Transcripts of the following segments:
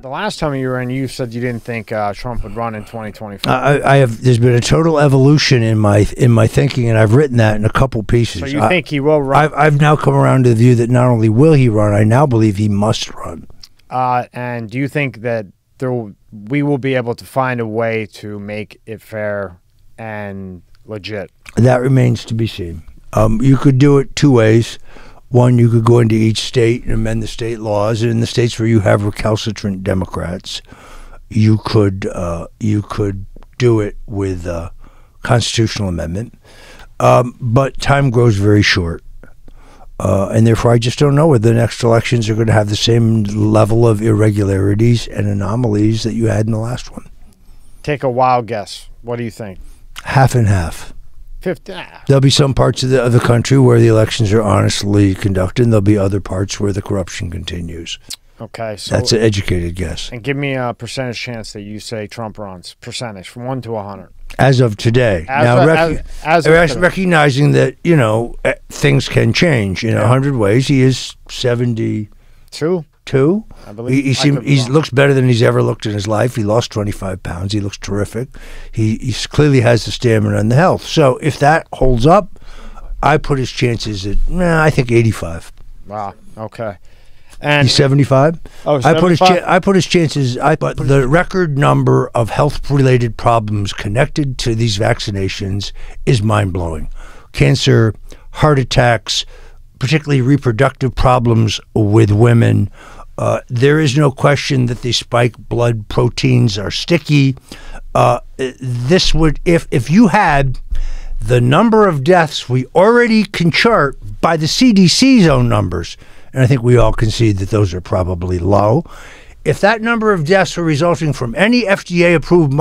The last time you were in, you said you didn't think Trump would run in 2024. I have. There's been a total evolution in my thinking, and I've written that in a couple pieces. So you think he will run? I've now come around to the view that not only will he run, I now believe he must run. And do you think that we will be able to find a way to make it fair and legit? That remains to be seen. You could do it two ways. One, you could go into each state and amend the state laws. And in the states where you have recalcitrant Democrats, you could do it with a constitutional amendment. But time grows very short. And therefore, I just don't know whether the next elections are going to have the same level of irregularities and anomalies that you had in the last one. Take a wild guess. What do you think? Half and half. 50. There'll be some parts of the country where the elections are honestly conducted, and there'll be other parts where the corruption continues. Okay. So that's an educated guess. And give me a percentage chance that you say Trump runs. Percentage from 1 to 100. As of today. Recognizing that, you know, things can change in 100 ways. He is 72. I believe he looks better than he's ever looked in his life. He lost 25 pounds. He looks terrific. He clearly has the stamina and the health. So if that holds up, I put his chances at, I think 85. Wow. Okay. And he's 75. Oh, 75? I put his chances. But the record number of health-related problems connected to these vaccinations is mind-blowing. Cancer, heart attacks, particularly reproductive problems with women. There is no question that the spike blood proteins are sticky. This would, if you had the number of deaths we already can chart by the CDC's own numbers, and I think we all concede that those are probably low. If that number of deaths were resulting from any FDA-approved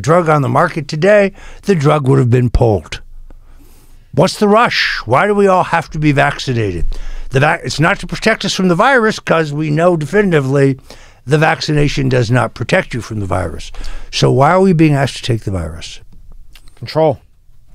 drug on the market today, the drug would have been pulled. What's the rush? Why do we all have to be vaccinated? It's not to protect us from the virus, because we know definitively the vaccination does not protect you from the virus. So why are we being asked to take the virus? Control.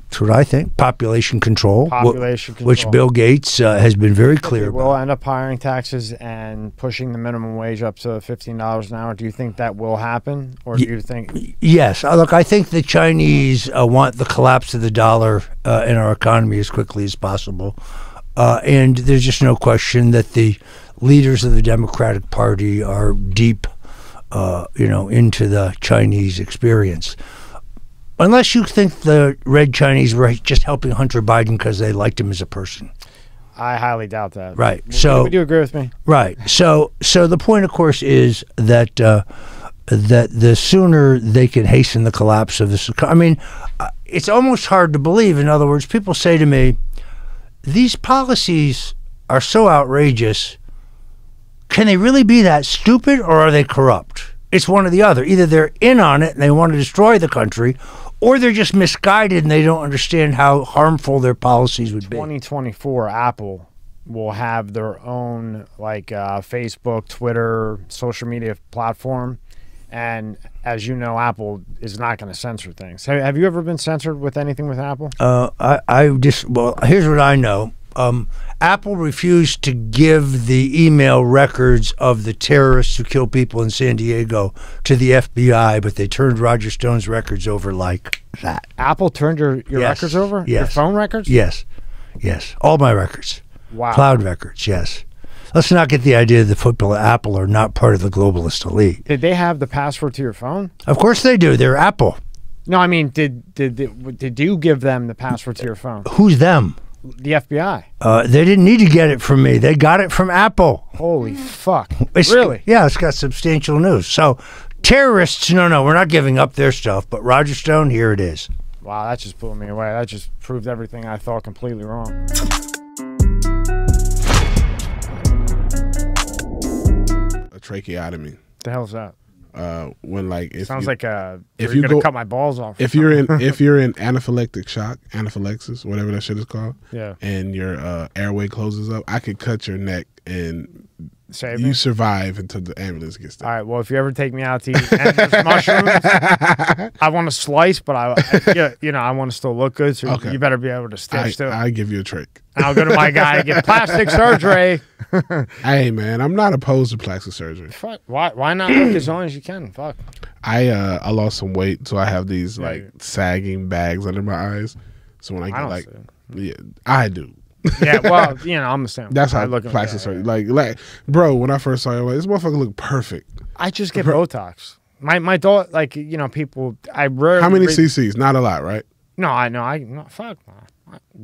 That's what I think. Population control. Population control. Which Bill Gates has been very clear about. We'll end up hiring taxes and pushing the minimum wage up to $15 an hour. Do you think that will happen? Or do you think... Yes. Look, I think the Chinese want the collapse of the dollar in our economy as quickly as possible. And there's just no question that the leaders of the Democratic Party are deep, into the Chinese experience. Unless you think the red Chinese were just helping Hunter Biden because they liked him as a person. I highly doubt that. Right. So would you agree with me? Right. So the point, of course, is that that the sooner they can hasten the collapse of this. I mean, it's almost hard to believe. In other words, people say to me, these policies are so outrageous. Can they really be that stupid, or are they corrupt? It's one or the other. Either they're in on it and they want to destroy the country, or they're just misguided and they don't understand how harmful their policies would be. 2024, Apple will have their own Facebook, Twitter, social media platform. And as you know, Apple is not going to censor things. Have you ever been censored with anything with Apple? Here's what I know. Apple refused to give the email records of the terrorists who killed people in San Diego to the FBI, but they turned Roger Stone's records over like that. Apple turned your records over? Yes. Your phone records? Yes. All my records. Wow. Cloud records, yes. Let's not get the idea that football and Apple are not part of the globalist elite. Did they have the password to your phone? Of course they do. They're Apple. No, I mean, did you give them the password to your phone? Who's them? The FBI. They didn't need to get it from me. They got it from Apple. Holy fuck. Really? Yeah, it's got substantial news. So terrorists, no, we're not giving up their stuff. But Roger Stone, here it is. Wow, that just blew me away. That just proved everything I thought completely wrong. A tracheotomy. The hell's that? When if sounds like you're gonna cut my balls off. If you're in anaphylactic shock, anaphylaxis, whatever that shit is called, yeah, and your airway closes up, I could cut your neck and Save You me. survive until the ambulance gets there. All right. Well, if you ever take me out to eat and there's mushrooms, I want to slice, but I want to still look good. So Okay. you better be able to stitch too. I give you a trick. And I'll go to my guy and get plastic surgery. Hey man, I'm not opposed to plastic surgery. Fuck. Why not look as long as you can? Fuck. I lost some weight, so I have these Yeah. like sagging bags under my eyes. So when I get don't like, see it. yeah, I do. Yeah. Well, I'm the same. That's how I look plastic surgery. Like, bro, when I first saw you, I'm like, this motherfucker look perfect. I just get Botox. My daughter, like people. I rarely. How many cc's? Not a lot, right? No, I know. No, fuck no.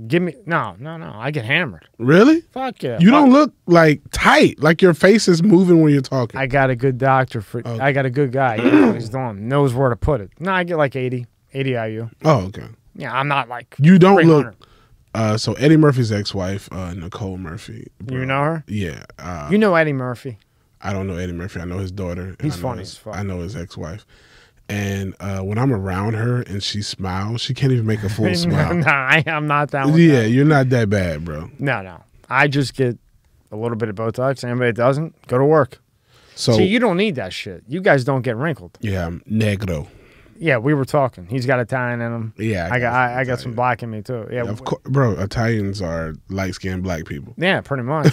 Give me no. I get hammered. Really? Fuck yeah. You don't look like tight. Like your face is moving when you're talking. I got a good doctor for. Okay. I got a good guy. He knows what he's doing. Knows where to put it. No, I get like 80 IU. Oh, okay. Yeah, I'm not like. You don't 300. look. So Eddie Murphy's ex-wife, Nicole Murphy. Bro. You know her? Yeah. You know Eddie Murphy. I don't know Eddie Murphy. I know his daughter. and He's I know funny his- as fuck. I know his ex-wife. And when I'm around her and she smiles, she can't even make a full smile. No, I'm not that one. Yeah, you're not that bad, bro. No. I just get a little bit of Botox. Anybody that doesn't, go to work. So See, you don't need that shit. You guys don't get wrinkled. yeah, I'm negro. Yeah, we were talking. He's got Italian in him. Yeah, I got some black in me too. Yeah, Of course, bro. Italians are light-skinned black people. yeah, pretty much.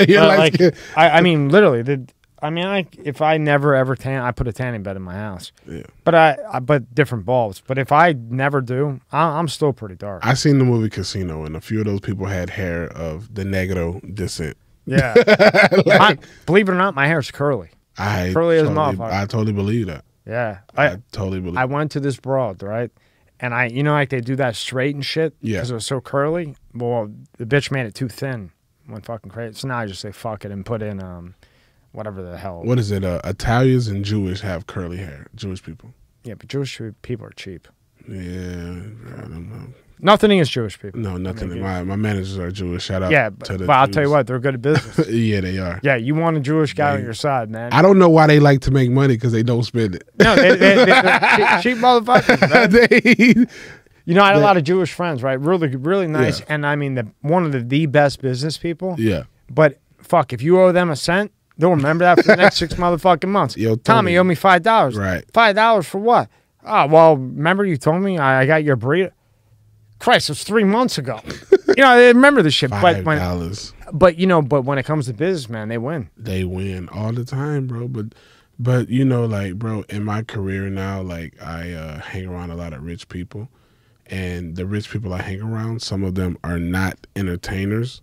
You're Like, light-skinned. I mean, literally. If I never ever tan, I put a tanning bed in my house. Yeah. But different bulbs. But if I never do, I'm still pretty dark. I seen the movie Casino, and a few of those people had hair of the negro descent. Yeah. Believe it or not, my hair's curly. Curly as a motherfucker. I totally believe that. Yeah. I totally believe. I went to this broad, right? And like they do that straight and shit. Yeah. Because it was so curly. Well, the bitch made it too thin. Went fucking crazy. So now I just say fuck it and put in whatever the hell. What is it? Italians and Jewish have curly hair. Jewish people. Yeah, but Jewish people are cheap. Yeah, I don't know. Nothing against Jewish people. No, nothing. My managers are Jewish. Shout out Yeah, to the but I'll tell you Jews. what, they're good at business. Yeah, they are. Yeah, you want a Jewish guy on your side, man. I don't know why they like to make money because they don't spend it. No, they're cheap motherfuckers. Right? I had a lot of Jewish friends, right? Really, really nice. Yeah. And I mean, one of the best business people. Yeah. But fuck, if you owe them a cent, they'll remember that for the next 6 motherfucking months. Yo, Tommy, you owe me $5. Right. $5 for what? Oh, well, remember you told me I got your burrito? Christ, it was 3 months ago. I remember this shit. $5. But when it comes to business, man, they win. They win all the time, bro. But bro, in my career now, like I hang around a lot of rich people, and the rich people I hang around, some of them are not entertainers.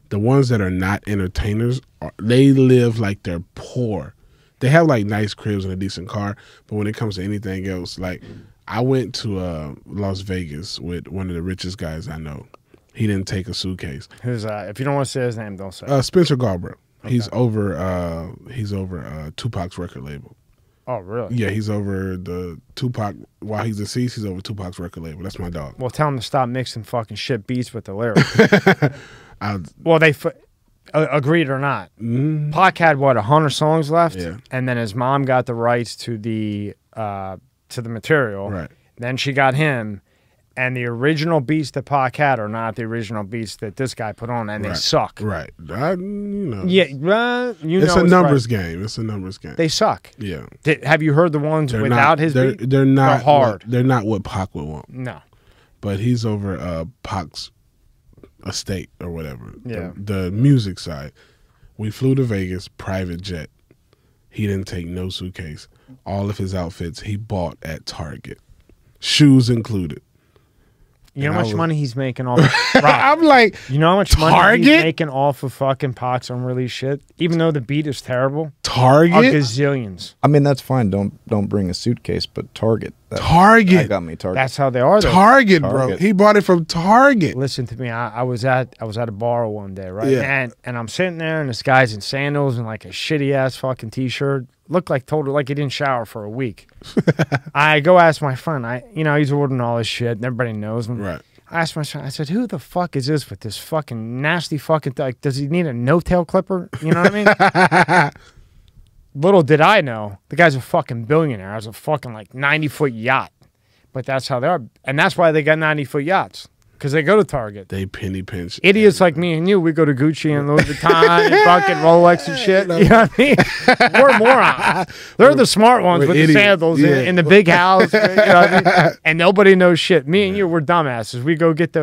The ones that are not entertainers, they live like they're poor. They have like nice cribs and a decent car, but when it comes to anything else, like I went to Las Vegas with one of the richest guys I know. He didn't take a suitcase. Who's if you don't want to say his name, don't say it. Spencer Galbraith. Okay. He's over Tupac's record label. Oh, really? Yeah, he's over the Tupac. While he's deceased, he's over Tupac's record label. That's my dog. Well, tell him to stop mixing fucking shit beats with the lyrics. Well, they agreed or not. Pac had 100 songs left, Yeah. and then his mom got the rights to the material. Right. Then she got him, and the original beats that Pac had are not the original beats that this guy put on, and they suck. Right. Yeah, it's a numbers game. It's a numbers game. They suck. Yeah. Have you heard the ones without his beat? They're not hard. They're not what Pac would want. No. But he's over Pac's estate or whatever. Yeah. The music side. We flew to Vegas, private jet. He didn't take no suitcase. All of his outfits he bought at Target. Shoes included. You know how much money he's making off of I'm like, you know how much money Target? he's making off of fucking Pac's unreleased shit? Even though the beat is terrible? Target? A gazillions. I mean, that's fine. Don't bring a suitcase, but Target. Target. That got me Target. That's how they are, though. Target, bro. Target. He bought it from Target. Listen to me. I was at a bar one day, right? Yeah. And I'm sitting there, and this guy's in sandals and like a shitty ass fucking t-shirt. Looked like like he didn't shower for a week. I go ask my friend. He's ordering all this shit, and everybody knows him. Right. I asked my son, I said, who the fuck is this with this fucking nasty fucking like, does he need a no-tail clipper? You know what I mean? Little did I know, the guy's a fucking billionaire. I was a fucking like 90-foot yacht. But that's how they are. And that's why they got 90-foot yachts. because they go to Target. They penny pinch. Idiots like me and you, we go to Gucci and Louis Vuitton and fucking Rolex and shit. You know what I mean? We're morons. They're the smart ones with the sandals in the big house. You know what I mean? And nobody knows shit. Me and you, we're dumbasses. We go get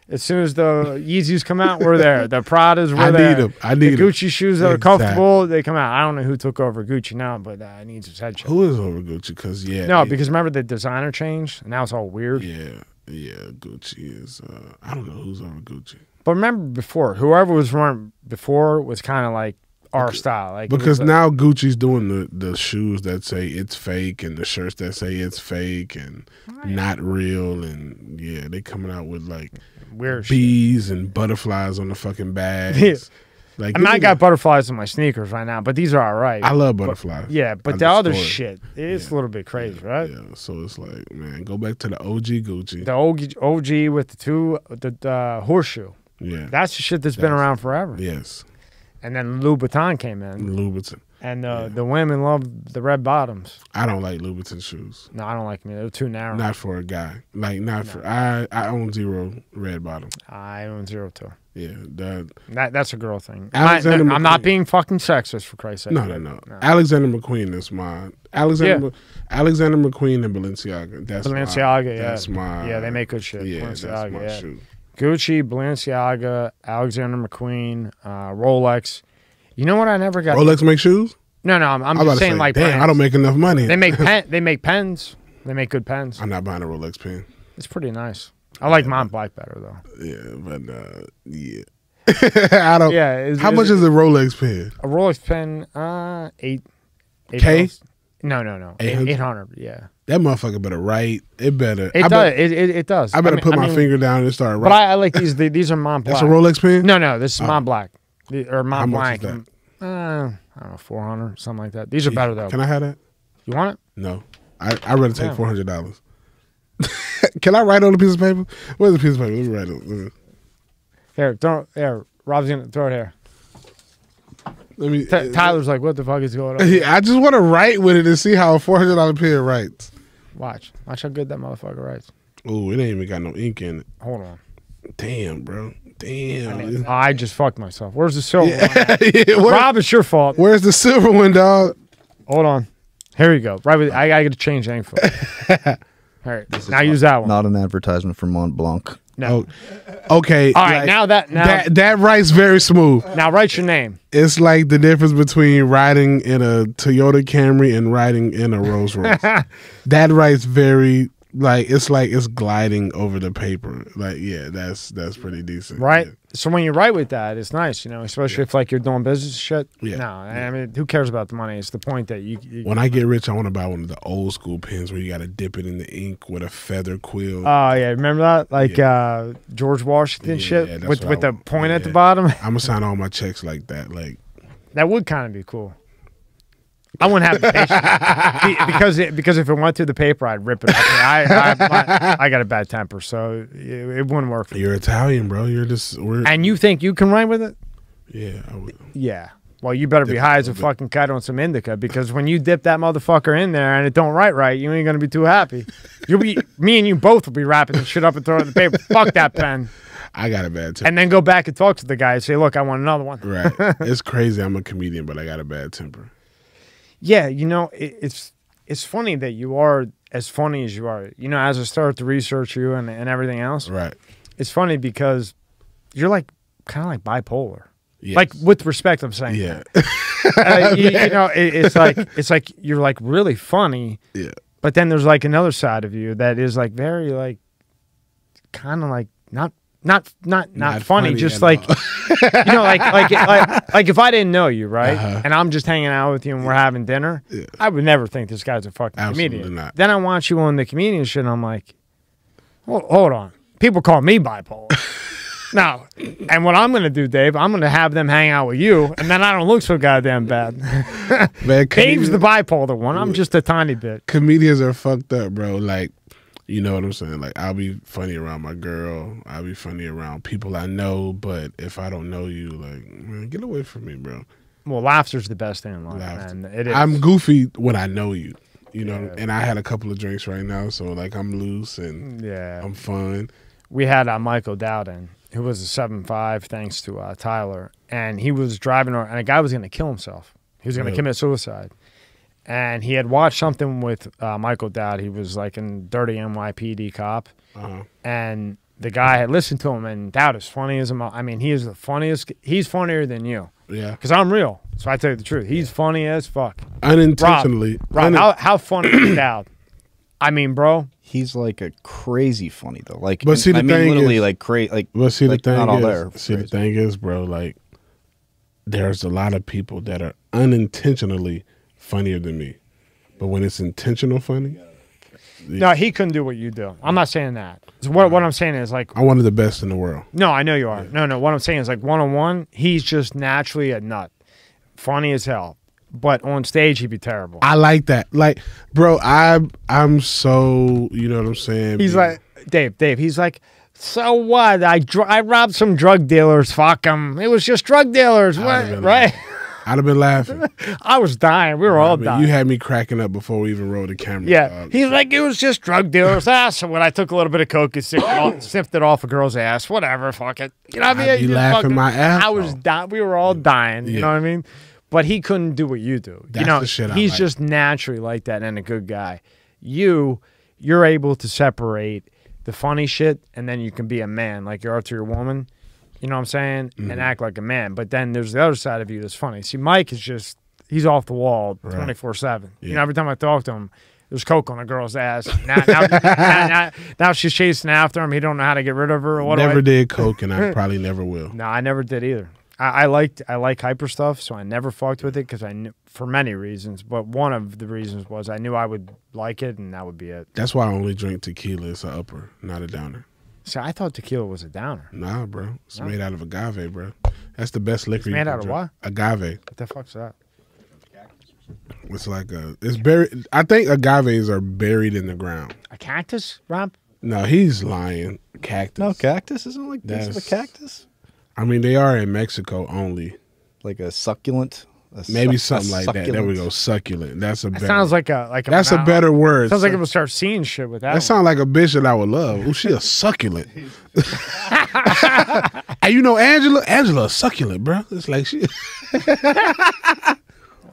as soon as the Yeezys come out, we're there. The Pradas, we're there. I need the Gucci shoes that are comfortable, they come out. I don't know who took over Gucci now, but I need his headshot. Who is over Gucci? Because because remember the designer changed, and now it's all weird. Yeah, Gucci is. I don't know who's over Gucci. But remember before, whoever was running before was kind of like our style. Like because now Gucci's doing the shoes that say it's fake and the shirts that say it's fake and not real, and they coming out with like weird bees shit. And butterflies on the fucking bags. Like, I got butterflies in my sneakers right now, but these are all right. I love butterflies. But the other shit, it's a little bit crazy, right? Yeah, so it's like, man, go back to the OG Gucci. The OG with the horseshoe. Yeah. That's the shit that's been around forever. Yes. And then Louboutin came in. Louboutin. And the women love the red bottoms. I don't like Louboutin shoes. No, I don't like them. They're too narrow. Not for a guy. Like, for... I own 0 red bottoms. I own 0 too. Yeah. That's a girl thing. I'm not being fucking sexist, for Christ's sake. No. Alexander McQueen is mine. Alexander McQueen and Balenciaga. That's Balenciaga, That's my... Yeah, they make good shit. Yeah, Balenciaga, that's my shoe. Gucci, Balenciaga, Alexander McQueen, Rolex. You know what I never got? Rolex make shoes? No, I'm just saying like damn, brands. I don't make enough money. They make pens. They make good pens. I'm not buying a Rolex pen. It's pretty nice. I like mine black better though. Yeah, but I don't. Yeah. How much is a Rolex pen? A Rolex pen, eight K? No. 800. Yeah. That motherfucker better write. It better. It does. I better put my finger down and start writing. But I like these. These are Mont Blanc. That's a Rolex pen? No. This is Mont Blanc. Or Mont How Blanc. much is that? I don't know, 400, something like that. These are better though. Can I have that? You want it? No. I'd rather take $400. Can I write on a piece of paper? Where's the piece of paper? Let me write it. Here, Rob's gonna throw it here. Let me. Tyler's like, what the fuck is going on? I just want to write with it and see how a $400 pen writes. Watch how good that motherfucker writes. Oh, it ain't even got no ink in it. Hold on. Damn, bro. Damn. I just fucked myself. Where's the silver one? Rob, it's your fault. Where's the silver one, dog? Hold on. Here we go. Right with I gotta change the ink for it. All right. Now use that one. Not an advertisement for Mont Blanc. No. Oh, okay. All right. Now that writes very smooth. Now write your name. It's like the difference between riding in a Toyota Camry and riding in a Rolls Royce. That writes very it's gliding over the paper. Like, yeah, that's pretty decent. Right. Yeah. So when you write with that, it's nice, you know, especially if like you're doing business shit. Yeah. No, I mean, who cares about the money? It's the point that you when I get rich, I want to buy one of the old school pens where you got to dip it in the ink with a feather quill. Oh yeah, remember that? Like George Washington shit with the point at the bottom. I'm gonna sign all my checks like that. Like that would kind of be cool. I wouldn't have the patience because if it went through the paper, I'd rip it up. I got a bad temper, so it wouldn't work for me. You're Italian, bro. You're just and you think you can write with it? Yeah, I would. Yeah. Well, you better be high as a fucking kite on some indica, because when you dip that motherfucker in there and it don't write right, you ain't gonna be too happy. Me and you both will be wrapping the shit up and throwing it in the paper. Fuck that pen. I got a bad temper. And then go back and talk to the guy and say, look, I want another one. Right. It's crazy. I'm a comedian, but I got a bad temper. Yeah, you know, it's funny that you are as funny as you are. You know, as I started to research you and everything else. Right. It's funny because you're like kind of like bipolar. Yes. Like, with respect, I'm saying. Yeah. You know, it's like you're like really funny. Yeah. But then there's like another side of you that is like very like kind of like not funny, just like you know, like if I didn't know you, right, and I'm just hanging out with you and we're having dinner, I would never think this guy's a fucking comedian. Not. Then I watch you on the comedian shit, and I'm like, well, hold on, people call me bipolar. Now, and what I'm gonna do, Dave, I'm gonna have them hang out with you, and then I don't look so goddamn bad. Man, Dave's the bipolar one. I'm just a tiny bit. Comedians are fucked up, bro. Like, you know what I'm saying? Like, I'll be funny around my girl. I'll be funny around people I know. But if I don't know you, like, man, get away from me, bro. Well, laughter's the best thing in life, man. It is. I'm goofy when I know you. You know, and I had a couple of drinks right now, so like I'm loose and I'm fun. we had Michael Dowden, who was a 7'5", thanks to Tyler, and he was driving, and a guy was going to kill himself. He was going to commit suicide. And he had watched something with Michael Dowd. He was like a dirty NYPD cop. And the guy had listened to him, and Dowd is funny as a I mean, he is the funniest. He's funnier than you. Yeah. Because I'm real. So I tell you the truth. He's funny as fuck. Unintentionally. Rob, how funny is Dowd? I mean, bro. He's like a crazy funny though. Like, but see, the thing literally is, like crazy. Like, but see, the thing not is, all there. see, the thing is, bro. Like, there's a lot of people that are unintentionally funnier than me, but when it's intentional funny, no, he couldn't do what you do. I'm not saying that. So what I'm saying is like, I'm one of the best in the world. No, I know you are. No, what I'm saying is like one-on-one, he's just naturally a nut, funny as hell. But on stage, he'd be terrible. I like that. Like, bro, I'm so, you know what I'm saying? He's like, Dave, he's like, so what? I robbed some drug dealers. Fuck them. It was just drug dealers. What? Right? I'd have been laughing. I was dying. We were all dying. You had me cracking up before we even rolled the camera. Yeah. He's like, it was just drug dealers. So when I took a little bit of coke and sniffed it off a girl's ass, whatever, fuck it. You know what I mean? I'd be laughing my ass I was dying. We were all dying. You know what I mean? But he couldn't do what you do. That's you know, the shit he's like. just naturally like that and a good guy. You're able to separate the funny shit, and then you can be a man like you are to your woman. You know what I'm saying? And act like a man. But then there's the other side of you that's funny. See, Mike is just, he's off the wall 24/7. You know, every time I talk to him, there's coke on a girl's ass. Now she's chasing after him. He don't know how to get rid of her. Or never did coke, and I probably never will. No, I never did either. I like hyper stuff, so I never fucked with it because I knew, for many reasons. But one of the reasons was I knew I would like it, and that would be it. That's why I only drink tequila. It's an upper, not a downer. See, I thought tequila was a downer. Nah, bro. It's made out of agave, bro. That's the best liquor. It's made out of what? Agave. What the fuck's that? It's like it's buried. I think agaves are buried in the ground. A cactus, Rob? No, he's lying. Cactus. No, cactus isn't like this of a cactus. I mean, they are in Mexico only. Like a succulent. Maybe something like that. There we go. Succulent. That's a better. Sounds like a. That's a better word. Sounds like it would start seeing shit with that. That sounds like a bitch that I would love. Oh, she a succulent. Hey, you know Angela? Angela a succulent, bro. It's like she. All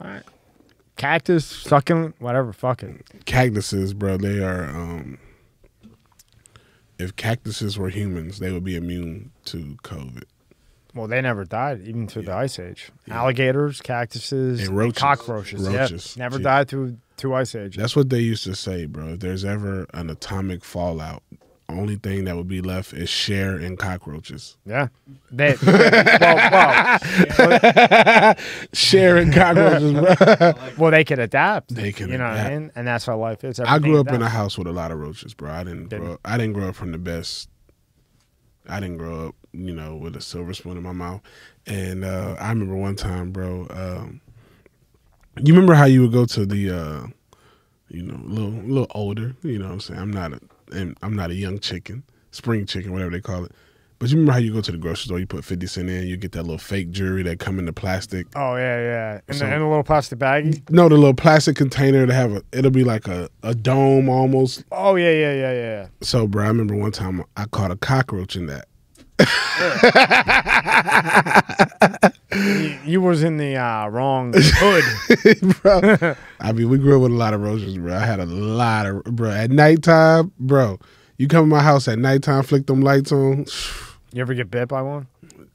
right. Cactus, succulent, whatever. Fuck it. Cactuses, bro. They are. If cactuses were humans, they would be immune to COVID. Well, they never died, even through the Ice Age. Alligators, cactuses, and roaches. cockroaches. Never died through two Ice Ages. That's what they used to say, bro. If there's ever an atomic fallout, only thing that would be left is Cher and cockroaches. Yeah. Cher and cockroaches, bro. Well, they can adapt. They can. You know what I mean? And that's how life is. I grew up in a house with a lot of roaches, bro. I didn't grow up from the best. I didn't grow up, you know, with a silver spoon in my mouth. And I remember one time, bro. You remember how you would go to the, you know, a little older. You know what I'm saying? I'm not a young chicken, spring chicken, whatever they call it. But you remember how you go to the grocery store, you put 50 cents in, you get that little fake jewelry that come in the plastic. Oh, yeah. In the little plastic baggie? No, the little plastic container to have it'll be like a dome almost. Oh, yeah. So, bro, I remember one time I caught a cockroach in that. You was in the wrong hood. Bro, I mean, we grew up with a lot of roaches, bro. I had a lot of, bro. At nighttime, bro, you come to my house at nighttime, flick them lights on. You ever get bit by one?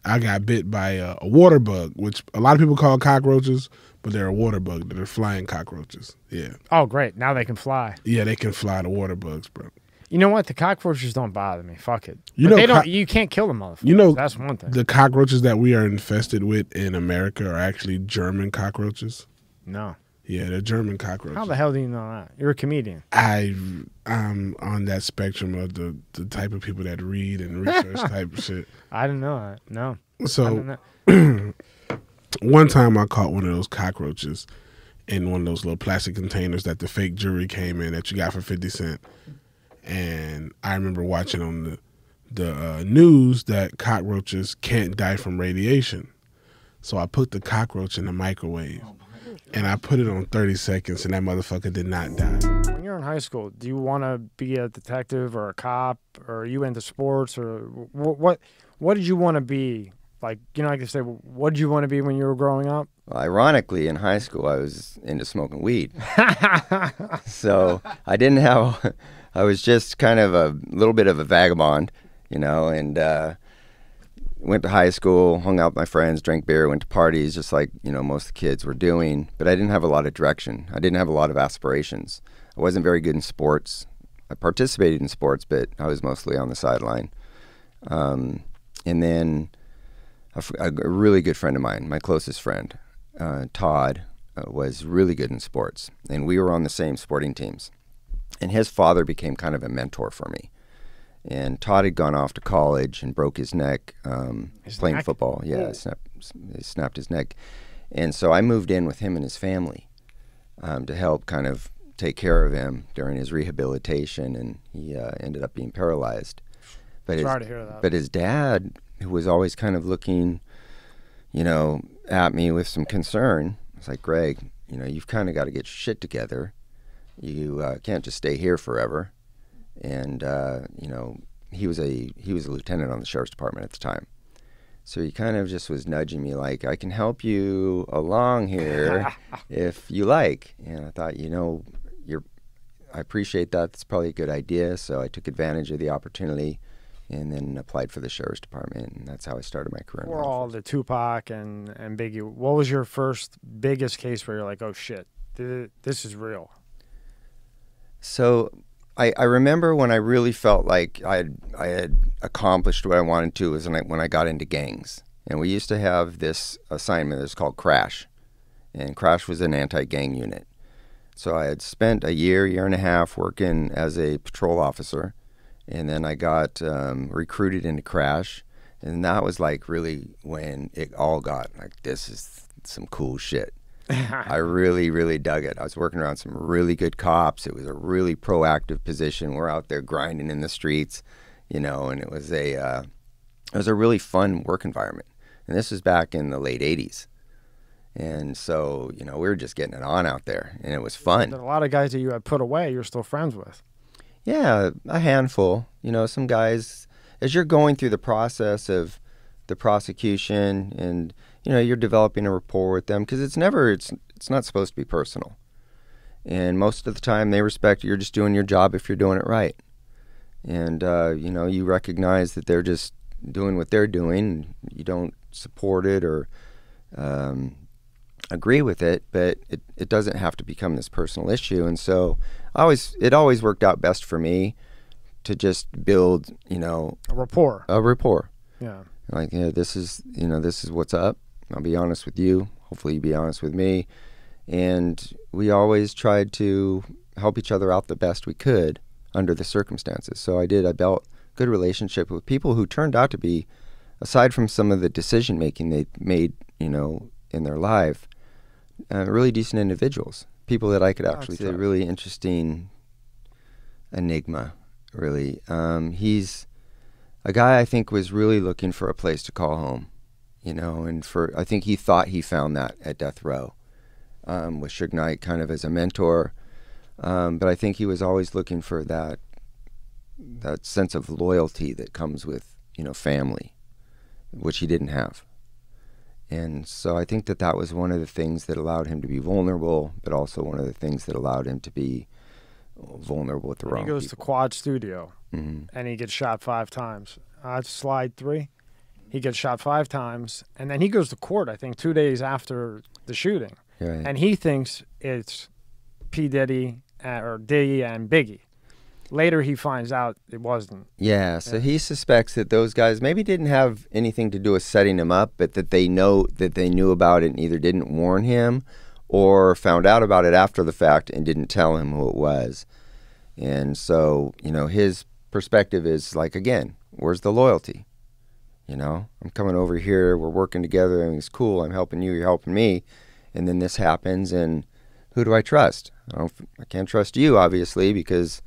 I got bit by a water bug, which a lot of people call cockroaches, but they're a water bug. They're flying cockroaches. Yeah. Oh, great. Now they can fly. Yeah, they can fly, the water bugs, bro. You know what? The cockroaches don't bother me. Fuck it. You know, you can't kill them, motherfuckers. You know, that's one thing. The cockroaches that we are infested with in America are actually German cockroaches. No. Yeah, they're German cockroaches. How the hell do you know that? You're a comedian. I'm on that spectrum of the type of people that read and research type of shit. I didn't know that. No. So one time I caught one of those cockroaches in one of those little plastic containers that the fake jewelry came in that you got for 50 cents. And I remember watching on the news that cockroaches can't die from radiation. So I put the cockroach in the microwave. And I put it on 30 seconds, and that motherfucker did not die. When you're you're in high school, do you want to be a detective or a cop, or are you into sports, or what did you want to be? Like, you know, like I say, what did you want to be when you were growing up? Well, ironically, in high school, I was into smoking weed. So I didn't have, I was just kind of a little bit of a vagabond, you know, and went to high school, hung out with my friends, drank beer, went to parties, just like, you know, most of the kids were doing. But I didn't have a lot of direction. I didn't have a lot of aspirations. I wasn't very good in sports. I participated in sports, but I was mostly on the sideline. And then a really good friend of mine, my closest friend, Todd, was really good in sports. And we were on the same sporting teams. And his father became kind of a mentor for me. And Todd had gone off to college and broke his neck playing football. Yeah, he snapped his neck. And so I moved in with him and his family to help kind of take care of him during his rehabilitation. And he ended up being paralyzed. Sorry to hear that. But his dad, who was always kind of looking, you know, at me with some concern, was like, Greg, you know, you've kind of got to get your shit together. You can't just stay here forever. And you know, he was a lieutenant on the sheriff's department at the time, so he kind of just was nudging me like, I can help you along here if you like. And I thought, you know, I appreciate that. That's probably a good idea. So I took advantage of the opportunity and then applied for the sheriff's department, and that's how I started my career. We're all the Tupac and Biggie. What was your first biggest case where you're like, oh shit, this is real? So I remember when I really felt like I had accomplished what I wanted to was when I got into gangs. And we used to have this assignment that's called Crash. And Crash was an anti-gang unit. So I had spent a year and a half working as a patrol officer. And then I got recruited into Crash. And that was like really when it all got like, this is some cool shit. I really, really dug it. I was working around some really good cops. It was a really proactive position. We're out there grinding in the streets, you know, and it was a really fun work environment. And this was back in the late 80s. And so, you know, we were just getting it on out there, and it was fun. A lot of guys that you had put away, you're still friends with. Yeah, a handful. You know, some guys, as you're going through the process of the prosecution and, you know, you're developing a rapport with them, because it's not supposed to be personal. And most of the time they respect you're just doing your job if you're doing it right. And, you know, you recognize that they're just doing what they're doing. You don't support it or agree with it, but it doesn't have to become this personal issue. And so it always worked out best for me to just build, you know, a rapport. Yeah. Like, yeah, this is what's up. I'll be honest with you. Hopefully you be honest with me. And we always tried to help each other out the best we could under the circumstances. So I built good relationship with people who turned out to be, aside from some of the decision making they made, you know, in their life, really decent individuals. People that I could actually say, really interesting enigma, really. He's a guy I think was really looking for a place to call home, you know, and I think he thought he found that at death row, with Suge Knight kind of as a mentor. But I think he was always looking for that sense of loyalty that comes with, you know, family, which he didn't have. And so I think that was one of the things that allowed him to be vulnerable, but also one of the things that allowed him to be vulnerable with the wrong people. He goes to Quad Studio, mm-hmm. and he gets shot 5 times. Slide 3. He gets shot 5 times, and then he goes to court, I think, 2 days after the shooting. Right. And he thinks it's P. Diddy or Diddy and Biggie. Later, he finds out it wasn't. Yeah, so he suspects that those guys maybe didn't have anything to do with setting him up, but that they knew about it and either didn't warn him or found out about it after the fact and didn't tell him who it was. And so, you know, his perspective is like, again, where's the loyalty? You know, I'm coming over here, we're working together, and it's cool, I'm helping you, you're helping me, and then this happens, and who do I trust? I can't trust you, obviously, because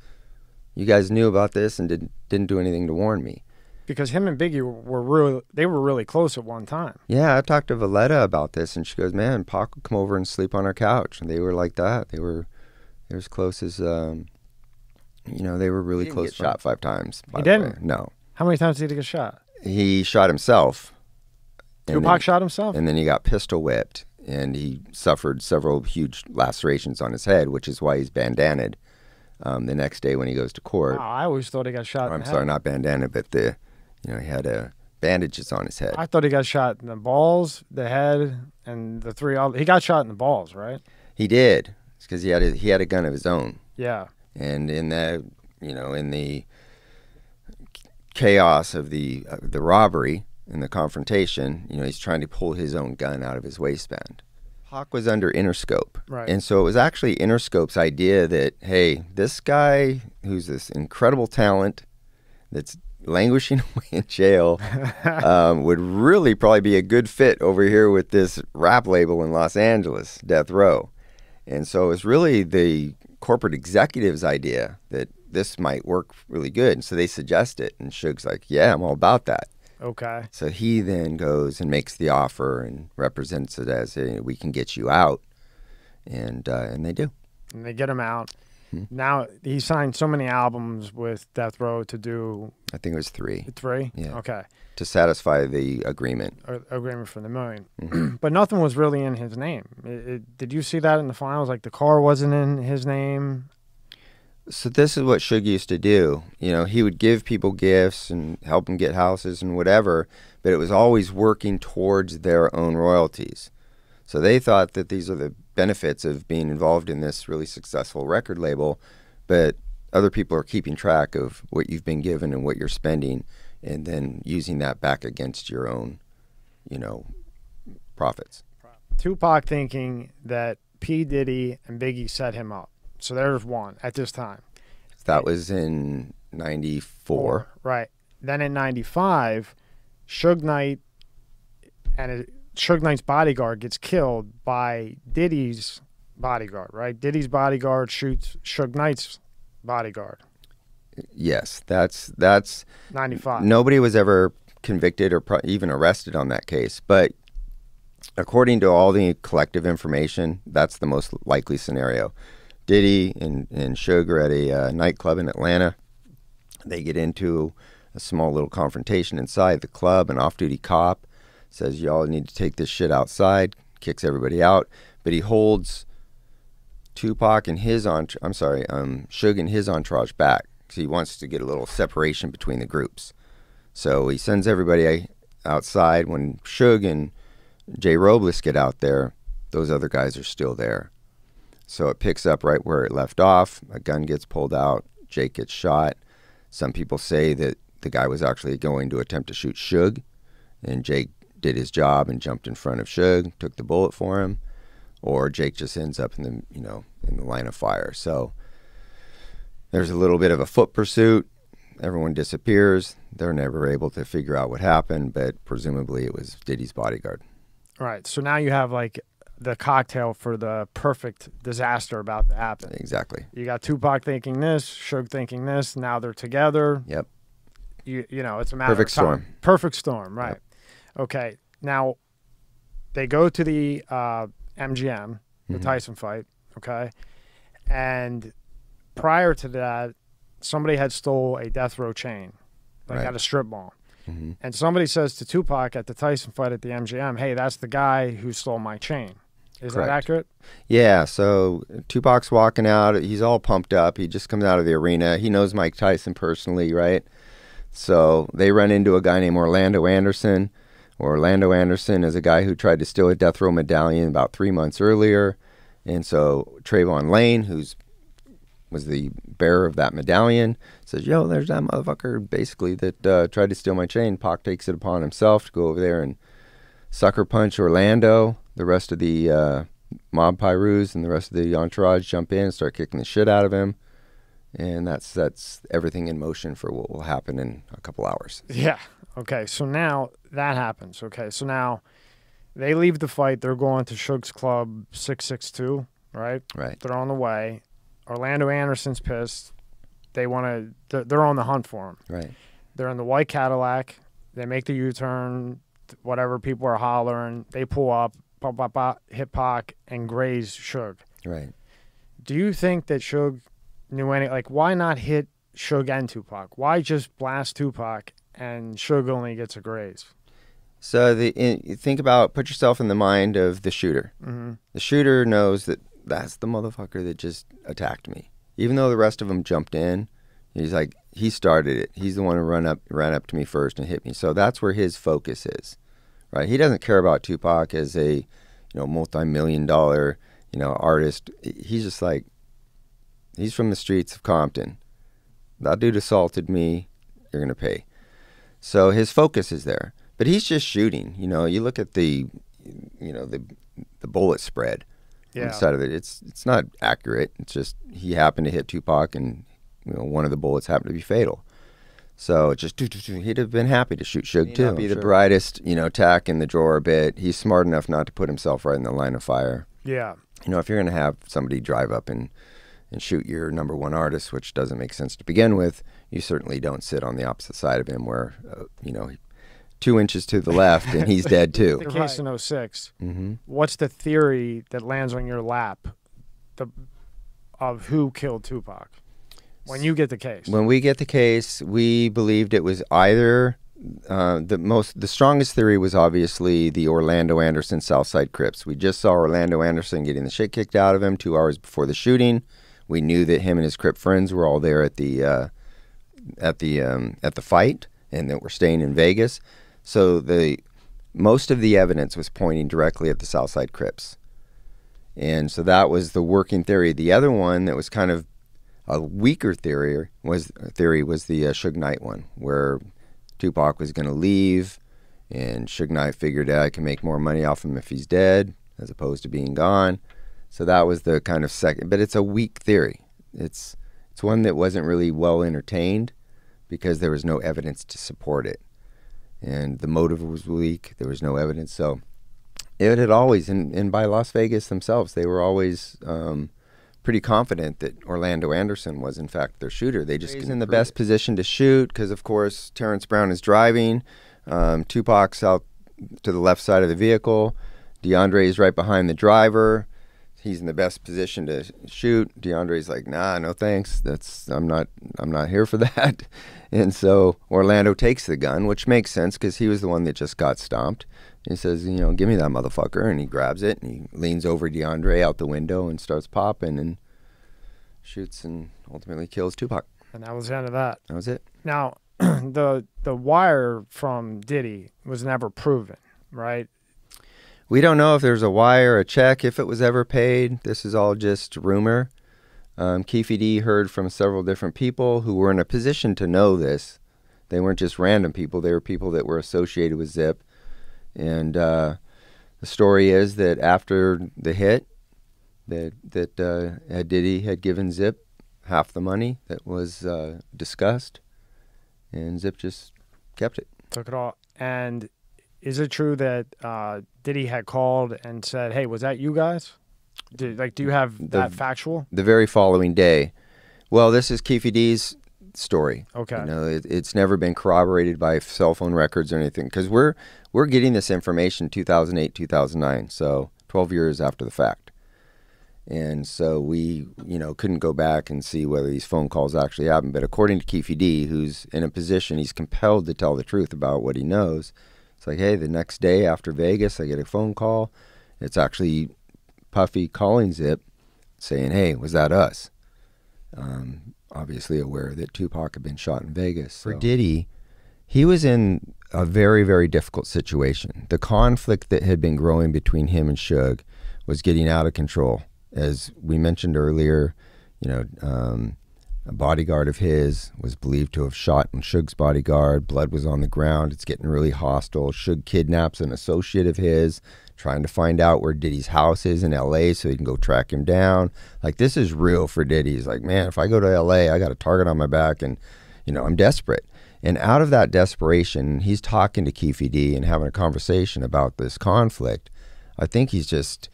you guys knew about this and didn't do anything to warn me. Because him and Biggie were really close at one time. Yeah, I talked to Valletta about this, and she goes, "Man, Pac would come over and sleep on our couch," and they were like that. They were as close as You know, they were really close. Shot 5 times. He didn't? No. How many times did he get shot? He shot himself. Tupac shot himself? And then he got pistol whipped, and he suffered several huge lacerations on his head, which is why he's bandanaed the next day when he goes to court. Oh, I always thought he got shot in the head. I'm sorry, not bandanaed, but he had bandages on his head. I thought he got shot in the balls, the head, and the 3 other. He got shot in the balls, right? He did. It's because he had a gun of his own. Yeah. And in that, in the chaos of the robbery and the confrontation, he's trying to pull his own gun out of his waistband. Hawk was under Interscope. Right. And so it was actually Interscope's idea that, hey, this guy who's this incredible talent that's languishing away in jail would really probably be a good fit over here with this rap label in Los Angeles, Death Row. And so it was really the corporate executive's idea that this might work really good. And so they suggest it, and Suge's like, yeah, I'm all about that. Okay. So he then goes and makes the offer and represents it as we can get you out, and they do. And they get him out. Now he signed so many albums with Death Row to do. I think it was 3. 3. Yeah. Okay. To satisfy the agreement. Agreement for the million. But nothing was really in his name. Did you see that in the finals? Like the car wasn't in his name. So this is what Suge used to do. He would give people gifts and help them get houses and whatever, but it was always working towards their own royalties. So they thought that these are the benefits of being involved in this really successful record label, but other people are keeping track of what you've been given and what you're spending, and then using that back against your own, profits. Tupac thinking that P. Diddy and Biggie set him up. So there's one at this time. That was in 94. Right. Then in 95, Suge Knight and Suge Knight's bodyguard gets killed by Diddy's bodyguard, right? Diddy's bodyguard shoots Suge Knight's bodyguard. Yes, that's 95. Nobody was ever convicted or even arrested on that case, but according to all the collective information, that's the most likely scenario. Diddy and Suge are at a nightclub in Atlanta. They get into a small little confrontation inside the club. An off-duty cop says, y'all need to take this shit outside, kicks everybody out, but he holds Tupac and Suge and his entourage back, because he wants to get a little separation between the groups. So he sends everybody outside. When Suge and Jay Robles get out there, those other guys are still there. So it picks up right where it left off. A gun gets pulled out. Jake gets shot. Some people say that the guy was actually going to attempt to shoot Suge, and Jake did his job and jumped in front of Suge, took the bullet for him, or Jake just ends up in the line of fire. So there's a little bit of a foot pursuit. Everyone disappears. They're never able to figure out what happened, but presumably it was Diddy's bodyguard. Right. So now you have like the cocktail for the perfect disaster about to happen. Exactly. You got Tupac thinking this, Suge thinking this. Now they're together. Yep. It's a matter Perfect of time. storm. Perfect storm, right. Yep. Okay. Now, they go to the MGM, the Tyson fight, okay? And prior to that, somebody had stole a Death Row chain, like at a strip mall. And somebody says to Tupac at the Tyson fight at the MGM, hey, that's the guy who stole my chain. Is Correct. that accurate? Yeah, so Tupac's walking out. He's all pumped up. He just comes out of the arena. He knows Mike Tyson personally, right? So they run into a guy named Orlando Anderson. Orlando Anderson is a guy who tried to steal a Death Row medallion about 3 months earlier. And so Trayvon Lane, was the bearer of that medallion, says, yo, there's that motherfucker basically that tried to steal my chain. Pac takes it upon himself to go over there and sucker punch Orlando. The rest of the mob Pyrus and the rest of the entourage jump in and start kicking the shit out of him. And that sets everything in motion for what will happen in a couple hours. Yeah. Okay, so now that happens. Okay, so now they leave the fight. They're going to Suge's Club 662, right? Right. They're on the way. Orlando Anderson's pissed. They're on the hunt for him. Right. They're in the white Cadillac. They make the U-turn. Whatever, people are hollering. They pull up, pop, pop, pop, hit Pac, and graze Suge. Right. Do you think that Suge knew any, like, why not hit Suge and Tupac? Why just blast Tupac and Suge only gets a graze? So think about, put yourself in the mind of the shooter. Mm-hmm. The shooter knows that that's the motherfucker that just attacked me. Even though the rest of them jumped in, he's like, he started it. He's the one who ran up to me first and hit me. So that's where his focus is, right? He doesn't care about Tupac as a, multi-million-dollar, artist. He's just like, he's from the streets of Compton. That dude assaulted me. You're gonna pay. So his focus is there. But he's just shooting. You look at the bullet spread on the side of it. It's not accurate. It's just he happened to hit Tupac, and one of the bullets happened to be fatal. So it just he'd have been happy to shoot Suge too. Be the brightest, tack in the drawer a bit. He's smart enough not to put himself right in the line of fire. Yeah. If you're gonna have somebody drive up and shoot your number one artist, which doesn't make sense to begin with, you certainly don't sit on the opposite side of him where 2 inches to the left, and he's dead too. The case in 06. Mm-hmm. What's the theory that lands on your lap of who killed Tupac? When you get the case. When we get the case, we believed it was either the strongest theory was obviously the Orlando Anderson Southside Crips. We just saw Orlando Anderson getting the shit kicked out of him 2 hours before the shooting. We knew that him and his Crip friends were all there at the fight, and that we're staying in Vegas. So most of the evidence was pointing directly at the Southside Crips. And so that was the working theory. The other one that was kind of a weaker theory was the Suge Knight one, where Tupac was going to leave, and Suge Knight figured I can make more money off him if he's dead, as opposed to being gone. So that was the kind of second, but it's a weak theory. It's one that wasn't really well entertained because there was no evidence to support it. And the motive was weak. There was no evidence. So it had always, and by Las Vegas themselves, they were always pretty confident that Orlando Anderson was, in fact, their shooter. They just was in the best position to shoot because, of course, Terrence Brown is driving. Tupac's out to the left side of the vehicle. DeAndre is right behind the driver. He's in the best position to shoot. DeAndre's like, nah, no thanks. I'm not here for that. And so Orlando takes the gun, which makes sense because he was the one that just got stomped. He says, give me that motherfucker. And he grabs it and he leans over DeAndre out the window and starts popping and shoots and ultimately kills Tupac. And that was the end of that. That was it. Now, the wire from Diddy was never proven, right? We don't know if there's a wire or a check, if it was ever paid. This is all just rumor. Keefe D heard from several different people who were in a position to know this. They weren't just random people. They were people that were associated with Zip. And the story is that after the hit, that Diddy had given Zip half the money that was discussed, and Zip just kept it. Took it all. And is it true that Diddy had called and said, hey, was that you guys? Do you have that factual? The very following day. Well, this is Keefe D's story. Okay. It's never been corroborated by cell phone records or anything, because we're getting this information 2008, 2009, so 12 years after the fact. And so we, couldn't go back and see whether these phone calls actually happened. But according to Keefe D, who's in a position, he's compelled to tell the truth about what he knows. It's like, hey, the next day after Vegas, I get a phone call. It's actually Puffy calling Zip saying, hey, was that us? Obviously aware that Tupac had been shot in Vegas. So. For Diddy, he was in a very, very difficult situation. The conflict that had been growing between him and Suge was getting out of control. As we mentioned earlier, a bodyguard of his was believed to have shot Suge's bodyguard. Blood was on the ground. It's getting really hostile. Suge kidnaps an associate of his, trying to find out where Diddy's house is in L.A. so he can go track him down. Like, this is real for Diddy. He's like, man, if I go to L.A., I got a target on my back, and, I'm desperate. And out of that desperation, he's talking to Keefe D and having a conversation about this conflict. I think he's just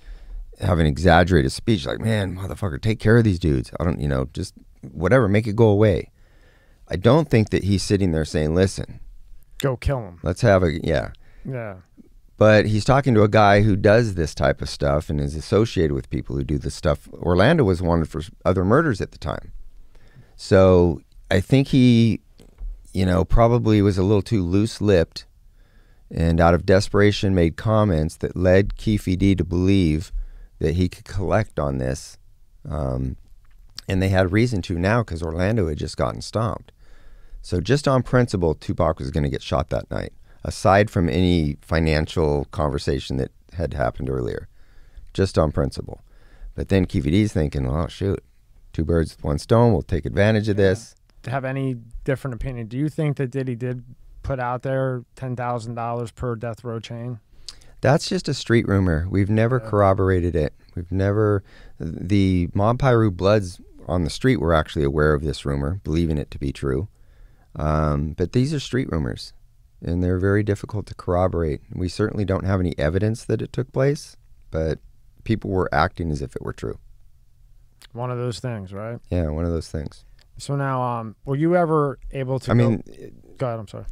having exaggerated speech, like, man, motherfucker, take care of these dudes. I don't, just whatever, make it go away. I don't think that he's sitting there saying, listen, go kill him. Let's have a, yeah. But he's talking to a guy who does this type of stuff and is associated with people who do this stuff. Orlando was wanted for other murders at the time. So I think he, you know, probably was a little too loose-lipped, and out of desperation made comments that led Keefe D to believe that he could collect on this. And they had reason to now because Orlando had just gotten stomped. So just on principle, Tupac was going to get shot that night, aside from any financial conversation that had happened earlier, just on principle. But then Keefe D's thinking, oh, shoot, 2 birds with 1 stone, we'll take advantage of this. Have any different opinion? Do you think that Diddy did put out there $10,000 per death row chain? That's just a street rumor. We've never corroborated it. We've never, the Mob Piru Bloods on the street were actually aware of this rumor, believing it to be true. But these are street rumors, and they're very difficult to corroborate. We certainly don't have any evidence that it took place, but people were acting as if it were true. One of those things, right? Yeah, one of those things. So now, were you ever able to go ahead, I'm sorry.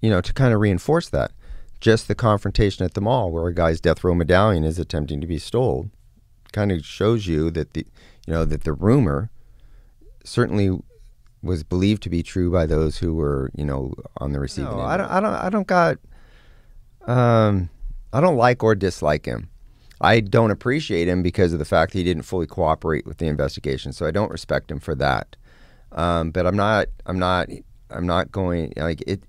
You know, to kind of reinforce that, just the confrontation at the mall where a guy's death row medallion is attempting to be stolen kind of shows you that that the rumor certainly was believed to be true by those who were, on the receiving end. I don't like or dislike him. I don't appreciate him because of the fact that he didn't fully cooperate with the investigation. So I don't respect him for that. But I'm not going like it.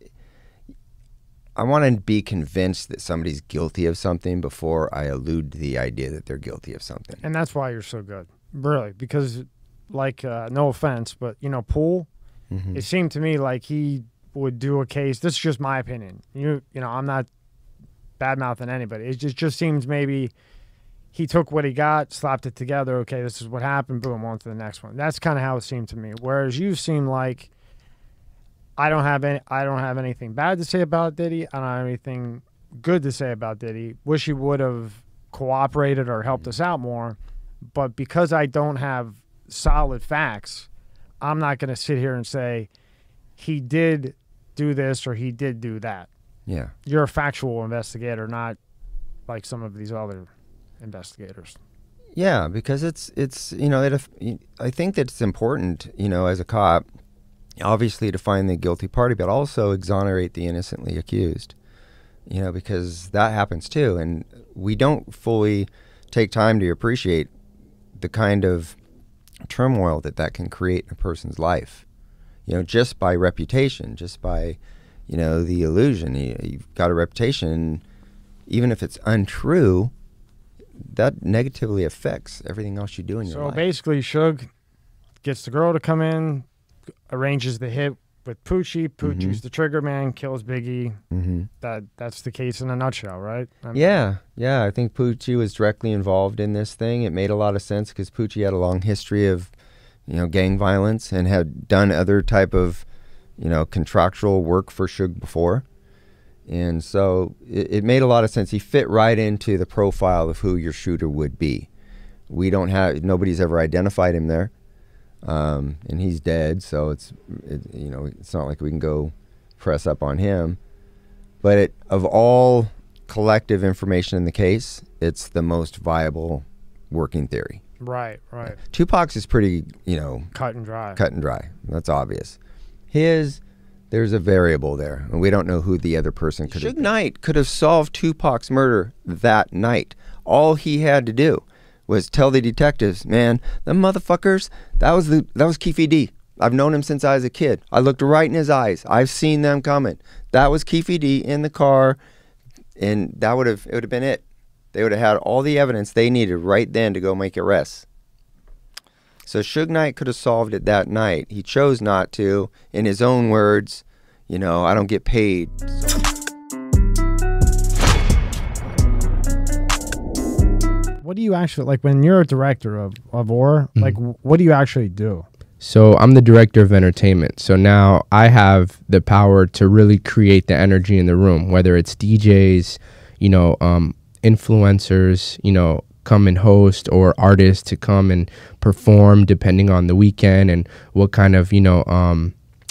I want to be convinced that somebody's guilty of something before I allude to the idea that they're guilty of something. And that's why you're so good, really, because no offense, but Poole, it seemed to me like he would do a case. This is just my opinion. I'm not bad mouthing anybody. It just seems maybe he took what he got, slapped it together. Okay, this is what happened. Boom, on to the next one. That's kind of how it seemed to me. Whereas you seem like I don't have anything bad to say about Diddy. I don't have anything good to say about Diddy. Wish he would have cooperated or helped us out more. But because I don't have solid facts, I'm not going to sit here and say he did do this or he did do that. Yeah. You're a factual investigator, not like some of these other investigators. Yeah, because it's I think that it's important, as a cop, obviously to find the guilty party, but also exonerate the innocently accused, because that happens too. And we don't fully take time to appreciate the kind of turmoil that can create in a person's life, just by reputation, just by, the illusion. You've got a reputation, even if it's untrue, that negatively affects everything else you do in your life. So basically, Suge gets the girl to come in, arranges the hit with Poochie. Poochie's the trigger man, kills Biggie. That's the case in a nutshell, right? Yeah. I think Poochie was directly involved in this thing. It made a lot of sense because Poochie had a long history of, gang violence and had done other type of, contractual work for Suge before. And so it made a lot of sense. He fit right into the profile of who your shooter would be. Nobody's ever identified him there. And he's dead, so it's not like we can go press up on him. But of all collective information in the case, it's the most viable working theory. Right. Tupac's is pretty, cut and dry. That's obvious. There's a variable there, and we don't know who the other person could have been. Suge Knight could have solved Tupac's murder that night. All he had to do was tell the detectives, man, them motherfuckers, that was Keefe D. I've known him since I was a kid. I looked right in his eyes. I've seen them coming. That was Keefe D in the car, and it would have been it. They would have had all the evidence they needed right then to go make arrests. So Suge Knight could have solved it that night. He chose not to. In his own words, I don't get paid. So. What do you actually, like when you're a director of OR, like what do you actually do? So I'm the director of entertainment. So now I have the power to really create the energy in the room, whether it's DJs, influencers, come and host, or artists to come and perform depending on the weekend and what kind of,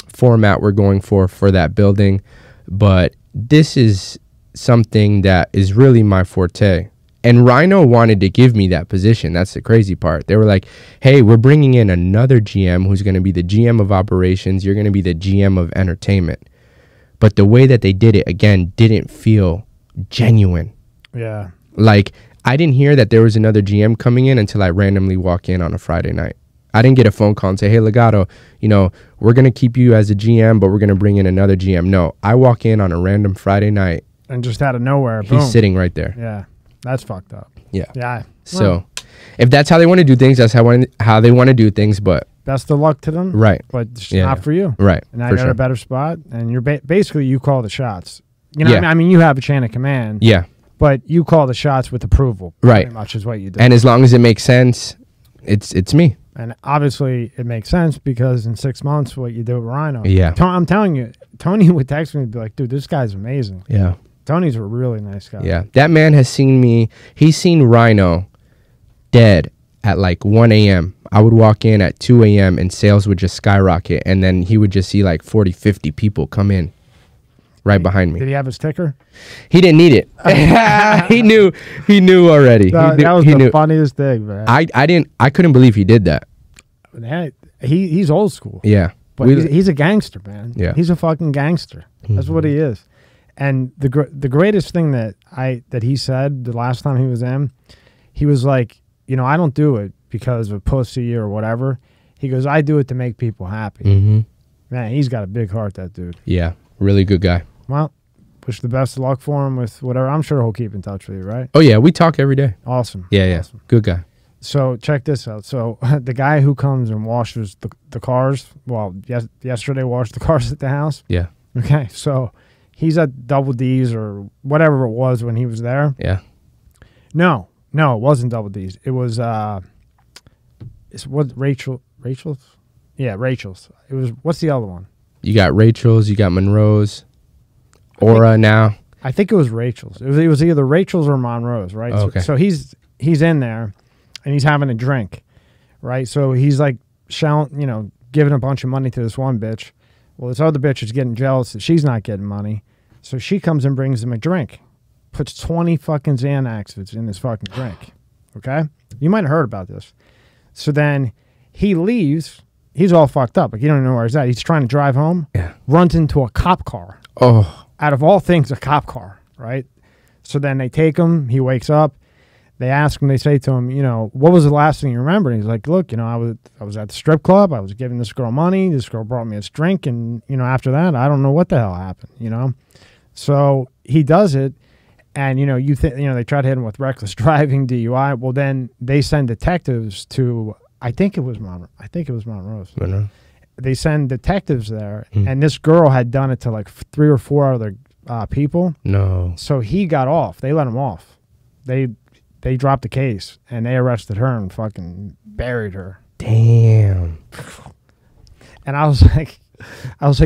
format we're going for that building. But this is something that is really my forte. And Rhino wanted to give me that position. That's the crazy part. They were like, hey, we're bringing in another GM who's going to be the GM of operations. You're going to be the GM of entertainment. But the way that they did it, again, didn't feel genuine. Yeah. Like, I didn't hear that there was another GM coming in until I randomly walk in on a Friday night. I didn't get a phone call and say, hey, Legato, you know, we're going to keep you as a GM, but we're going to bring in another GM. No, I walk in on a random Friday night. And just out of nowhere, boom. He's sitting right there. Yeah. That's fucked up. Yeah. Yeah. So if that's how they want to do things, that's how they want to do things. But best of luck to them. Right. But it's not for you. Right. And I got a better spot. And you're basically, you call the shots. You know, I mean, you have a chain of command. Yeah. But you call the shots with approval. Right. Pretty much is what you do. And as long as it makes sense, it's me. And obviously, it makes sense because in 6 months, what you do with Rhino. Yeah. I'm telling you, Tony would text me and be like, dude, this guy's amazing. Yeah. Tony's a really nice guy. Yeah. That man has seen me. He's seen Rhino dead at like 1 a.m. I would walk in at 2 a.m. and sales would just skyrocket. And then he would just see like 40, 50 people come in right behind me. Did he have his ticker? He didn't need it. He knew already. That was the funniest thing, man. I couldn't believe he did that. He's old school. Yeah. But he's a gangster, man. Yeah. He's a fucking gangster. That's what he is. And the greatest thing that he said the last time he was in, he was like, you know, I don't do it because of pussy or whatever. He goes, I do it to make people happy. Mm-hmm. Man, he's got a big heart, that dude. Yeah, really good guy. Well, wish the best of luck for him with whatever. I'm sure he'll keep in touch with you, right? Oh, yeah, we talk every day. Awesome. Yeah, awesome. Good guy. So check this out. So the guy who comes and washes the cars, well, yesterday washed the cars at the house. Yeah. Okay, so he's at Double D's or whatever it was when he was there. Yeah. No, it wasn't Double D's. It was it's what Rachel's? Yeah, Rachel's. It was, what's the other one? You got Rachel's, you got Monroe's, Aura now. I think it was Rachel's. It was either Rachel's or Monroe's, right? Oh, okay. So he's in there and he's having a drink, right? So he's like shouting, you know, giving a bunch of money to this one bitch. Well, this other bitch is getting jealous that she's not getting money. So she comes and brings him a drink. Puts 20 fucking Xanaxes in his fucking drink. Okay? You might have heard about this. So then he leaves. He's all fucked up. Like, he don't even know where he's at. He's trying to drive home. Yeah. Runs into a cop car. Oh. Out of all things, a cop car, right? So then they take him. He wakes up. They ask him, they say to him, you know, what was the last thing you remember? And he's like, look, you know, I was at the strip club. I was giving this girl money. This girl brought me this drink. And, you know, after that, I don't know what the hell happened, you know? So he does it. And, you know, they try to hit him with reckless driving, DUI. Well, then they send detectives to, I think it was Monroe's. Monroe. They send detectives there. And this girl had done it to like 3 or 4 other people. No. So he got off. They let him off. They dropped the case and they arrested her and fucking buried her. Damn. And I was like,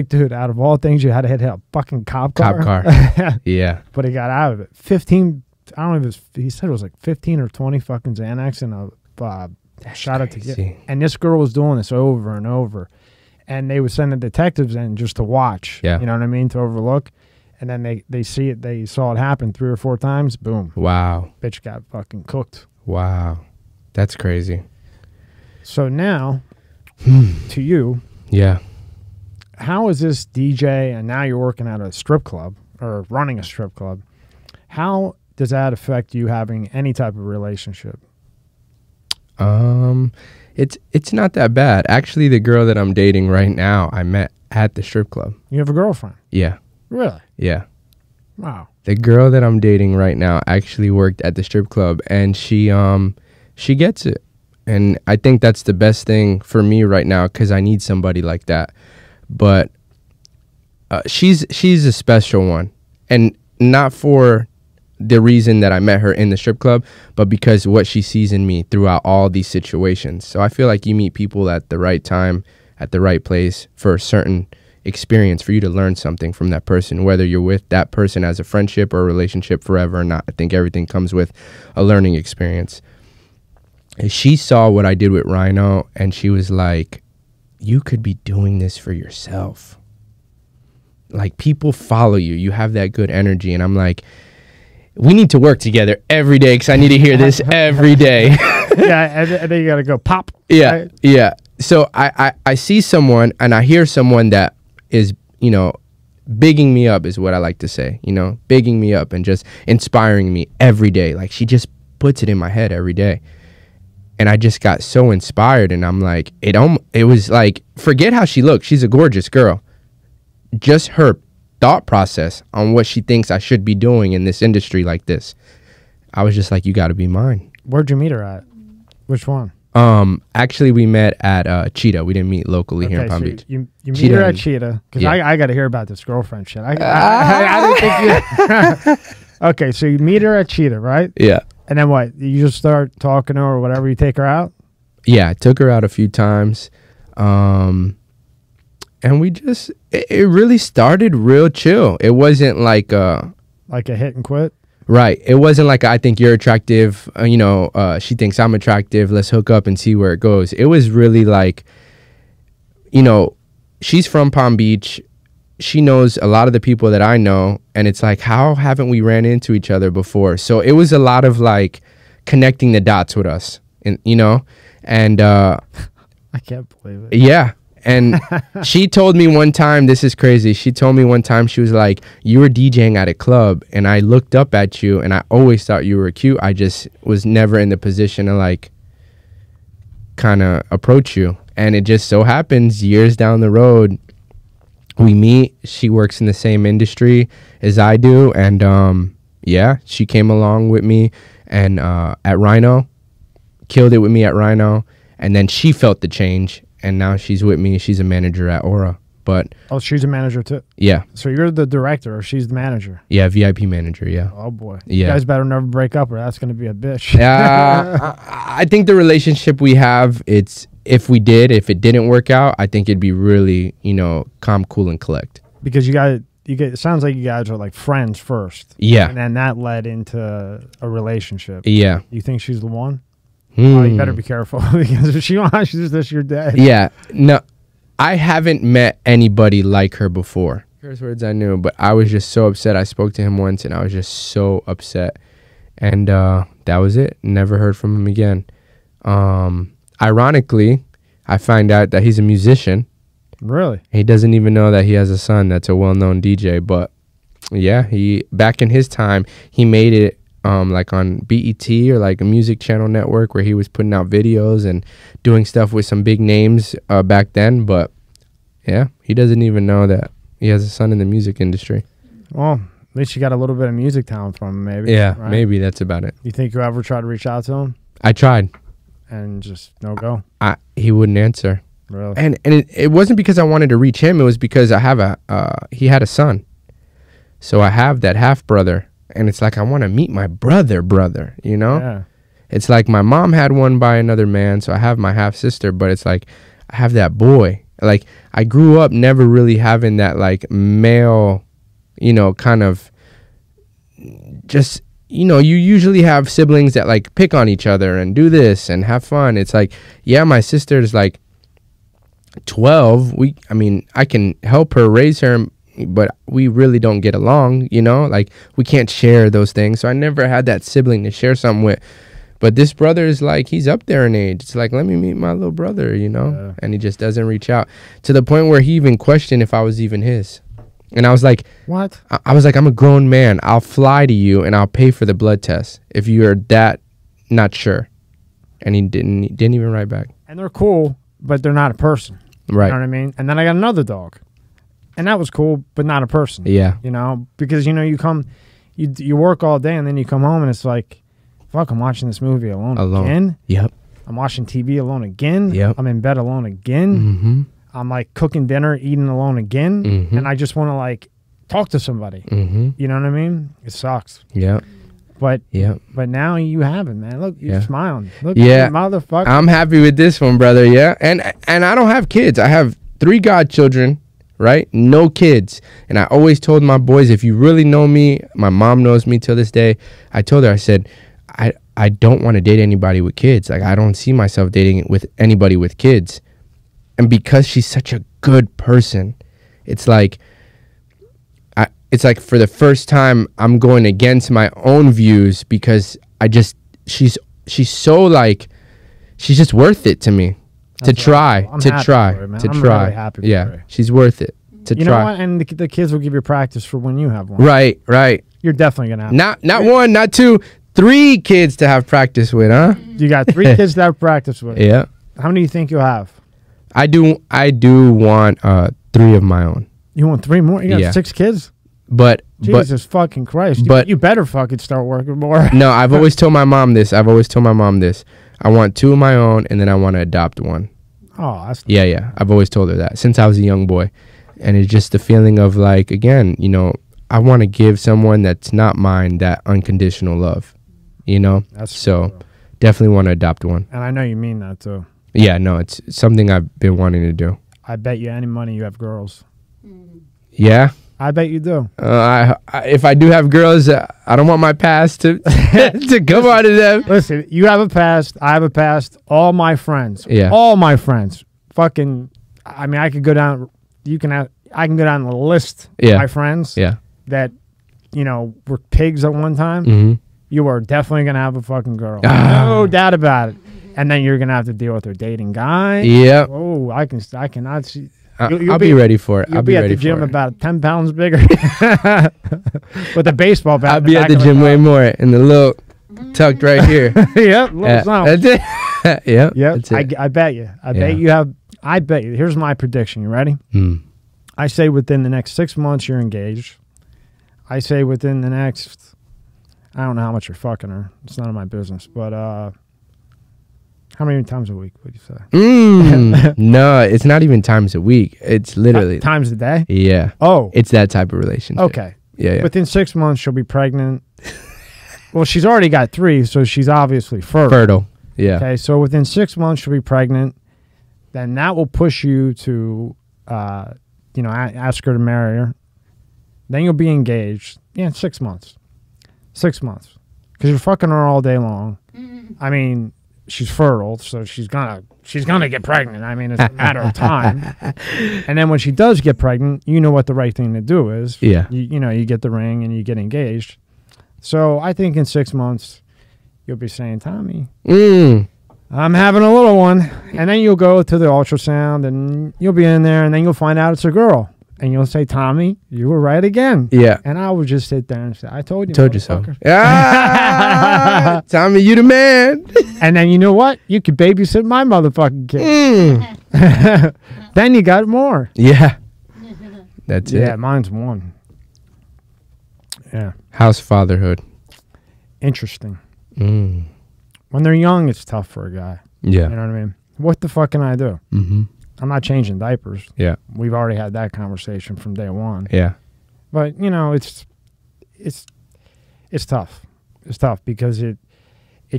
dude, out of all things, you had to hit a fucking cop car. Cop car. Yeah. But he got out of it. 15, I don't know if he said it was like 15 or 20 fucking Xanax and a shot at the. And this girl was doing this over and over. And they would send the detectives in just to watch. Yeah. You know what I mean? To overlook. And then they see it. They saw it happen 3 or 4 times. Boom. Wow. Bitch got fucking cooked. Wow. That's crazy. So now, to you. Yeah. How is this DJ, and now you're working at a strip club, or running a strip club, how does that affect you having any type of relationship? It's not that bad. Actually, the girl that I'm dating right now, I met at the strip club. You have a girlfriend? Yeah. Really? Yeah. Wow. The girl that I'm dating right now actually worked at the strip club, and she gets it. And I think that's the best thing for me right now, because I need somebody like that. But she's a special one, and not for the reason that I met her in the strip club, but because what she sees in me throughout all these situations. So I feel like you meet people at the right time, at the right place, for a certain experience, for you to learn something from that person, whether you're with that person as a friendship or a relationship forever or not. I think everything comes with a learning experience. And she saw what I did with Rhino, and she was like, you could be doing this for yourself. Like, people follow you. You have that good energy. And I'm like, we need to work together every day because I need to hear this every day. Yeah, and then you gotta go pop. Yeah, right? yeah. So I see someone and I hear someone that is, you know, bigging me up is what I like to say, you know, bigging me up and just inspiring me every day. Like she just puts it in my head every day. And I just got so inspired, and I'm like, it was like, forget how she looked. She's a gorgeous girl. Just her thought process on what she thinks I should be doing in this industry like this. I was just like, you got to be mine. Where'd you meet her at? Which one? Actually, we met at Cheetah. We didn't meet locally here in Palm so Beach. You meet Cheetah her at and- Cheetah because yeah. I got to hear about this girlfriend shit. I didn't think you. Okay, so you meet her at Cheetah, right? Yeah. And then what? You just start talking to her or whatever. You take her out. Yeah, I took her out a few times. And we just, it really started real chill. It wasn't like a hit and quit. Right. It wasn't like, I think you're attractive, she thinks I'm attractive, let's hook up and see where it goes. It was really like, you know, she's from Palm Beach. She knows a lot of the people that I know. And it's like, how haven't we ran into each other before? So it was a lot of like connecting the dots with us, and I can't believe it. Yeah. And she told me one time, this is crazy. She told me one time, she was like, you were DJing at a club and I looked up at you and I always thought you were cute. I just was never in the position to like kind of approach you. And it just so happens years down the road, we meet. She works in the same industry as I do. And yeah, she came along with me and at Rhino, killed it with me at Rhino. And then she felt the change. And now she's with me. She's a manager at Aura. But she's a manager too. Yeah. So you're the director, or she's the manager. Yeah, VIP manager. Yeah. Oh boy. Yeah. You guys better never break up, or that's gonna be a bitch. I think the relationship we have, if it didn't work out, I think it'd be really, calm, cool, and collect. Because it sounds like you guys are like friends first. Yeah. And then that led into a relationship. Yeah. You think she's the one? Oh, you better be careful because if she watches this, you're dead. Yeah. No, I haven't met anybody like her before. Curse words I knew, but I was just so upset. I spoke to him once and I was just so upset. And that was it. Never heard from him again. Ironically, I find out that he's a musician. Really? He doesn't even know that he has a son that's a well-known DJ. But yeah, back in his time, he made it like on BET or like a music channel network where he was putting out videos and doing stuff with some big names back then. But yeah, he doesn't even know that he has a son in the music industry. Well, at least you got a little bit of music talent from him, maybe. Yeah, right? maybe that's about it. You think you ever tried to reach out to him? I tried. And just no go? He wouldn't answer. Really? And it wasn't because I wanted to reach him. It was because I have he had a son. So I have that half brother. And it's like, I want to meet my brother, Yeah. It's like my mom had one by another man, so I have my half-sister, but it's like, I have that boy. Like, I grew up never really having that, like, male, kind of just, you usually have siblings that, like, pick on each other and do this and have fun. It's like, yeah, my sister's, like, 12. I can help her raise her, but we really don't get along, like we can't share those things. So I never had that sibling to share something with. But this brother is like, he's up there in age. It's like, let me meet my little brother, Yeah. And he just doesn't reach out to the point where he even questioned if I was even his. And I was like, what? I was like, I'm a grown man. I'll fly to you and I'll pay for the blood test if you're that not sure. And he didn't even write back. And they're cool, but they're not a person. Right. You know what I mean? And then I got another dog. And that was cool, but not a person. Yeah. Because, you come, you work all day and then you come home and it's like, fuck, I'm watching this movie alone again. Yep. I'm watching TV alone again. Yep. I'm in bed alone again. Mm-hmm. I'm like cooking dinner, eating alone again. Mm-hmm. And I just want to like talk to somebody. Mm-hmm. You know what I mean? It sucks. Yeah. But Yeah. But now you have it, man. Look, you're smiling. Look, Yeah. motherfucker. I'm happy with this one, brother. Yeah. And I don't have kids. I have 3 godchildren. Right? No kids. And I always told my boys, if you really know me, my mom knows me till this day. I told her, I said, I don't want to date anybody with kids. Like, I don't see myself dating with anybody with kids. And because she's such a good person, it's like, it's like for the first time I'm going against my own views because she's so like, she's just worth it to me. To try. Really happy for yeah, her. she's worth it to you try. know what? And the kids will give you practice for when you have one. Right. You're definitely gonna have Not one, not two, 3 kids to have practice with, huh? You got 3 kids to have practice with. Yeah. How many do you think you'll have? I do want 3 of my own. You want 3 more? You got 6 kids? But Jesus fucking Christ! You better fucking start working more. No, I've always told my mom this. I want 2 of my own, and then I want to adopt one. Oh, that's yeah. I've always told her that since I was a young boy, and it's just the feeling of like, again, you know, I want to give someone that's not mine that unconditional love. You know, definitely want to adopt one. And I know you mean that too. Yeah, no, it's something I've been wanting to do. I bet you any money you have girls. Yeah. I bet you do. If I do have girls, I don't want my past to to come out of them. Listen, you have a past. I have a past. All my friends. Yeah. All my friends. Fucking. I mean, I could go down. I can go down the list. Yeah. Of my friends. Yeah. That, you know, were pigs at one time. Mm-hmm. You are definitely gonna have a fucking girl. No doubt about it. And then you're gonna have to deal with her dating guy. Yeah. Oh, I cannot see. I'll be ready for it. You'll be at the gym about 10 pounds bigger with a baseball bat. I'll be at the gym way more in the little tucked right here. Yep, that's it. Yep. I bet you. I bet you have. I bet you. Here's my prediction. You ready? I say within the next 6 months you're engaged. I say within the next. I don't know how much you're fucking her. It's none of my business. But how many times a week would you say? No, it's not even times a week. It's literally times a day. Yeah. Oh, it's that type of relationship. Okay. Yeah. Within 6 months, she'll be pregnant. Well, she's already got 3, so she's obviously fertile. Yeah. Okay. So within 6 months, she'll be pregnant. Then that will push you to, ask her to marry her. Then you'll be engaged. Yeah, 6 months. 6 months, because you're fucking her all day long. I mean. She's fertile, so she's gonna get pregnant. I mean, it's a matter of time. And then when she does get pregnant, you know what the right thing to do is. Yeah. You get the ring and you get engaged. So I think in 6 months, you'll be saying, Tommy, I'm having a little one. And then you'll go to the ultrasound and you'll be in there and then you'll find out it's a girl. And you'll say, Tommy, you were right again. Yeah. And I would just sit there and say, I told you. Told you so. Ah, Tommy, you the man. And then you know what? You could babysit my motherfucking kid. Then you got more. Yeah. That's it. Yeah, mine's 1. Yeah. How's fatherhood? Interesting. When they're young, it's tough for a guy. Yeah. You know what I mean? What the fuck can I do? Mm-hmm. I'm not changing diapers. Yeah. We've already had that conversation from day one. Yeah. But, it's tough. It's tough because it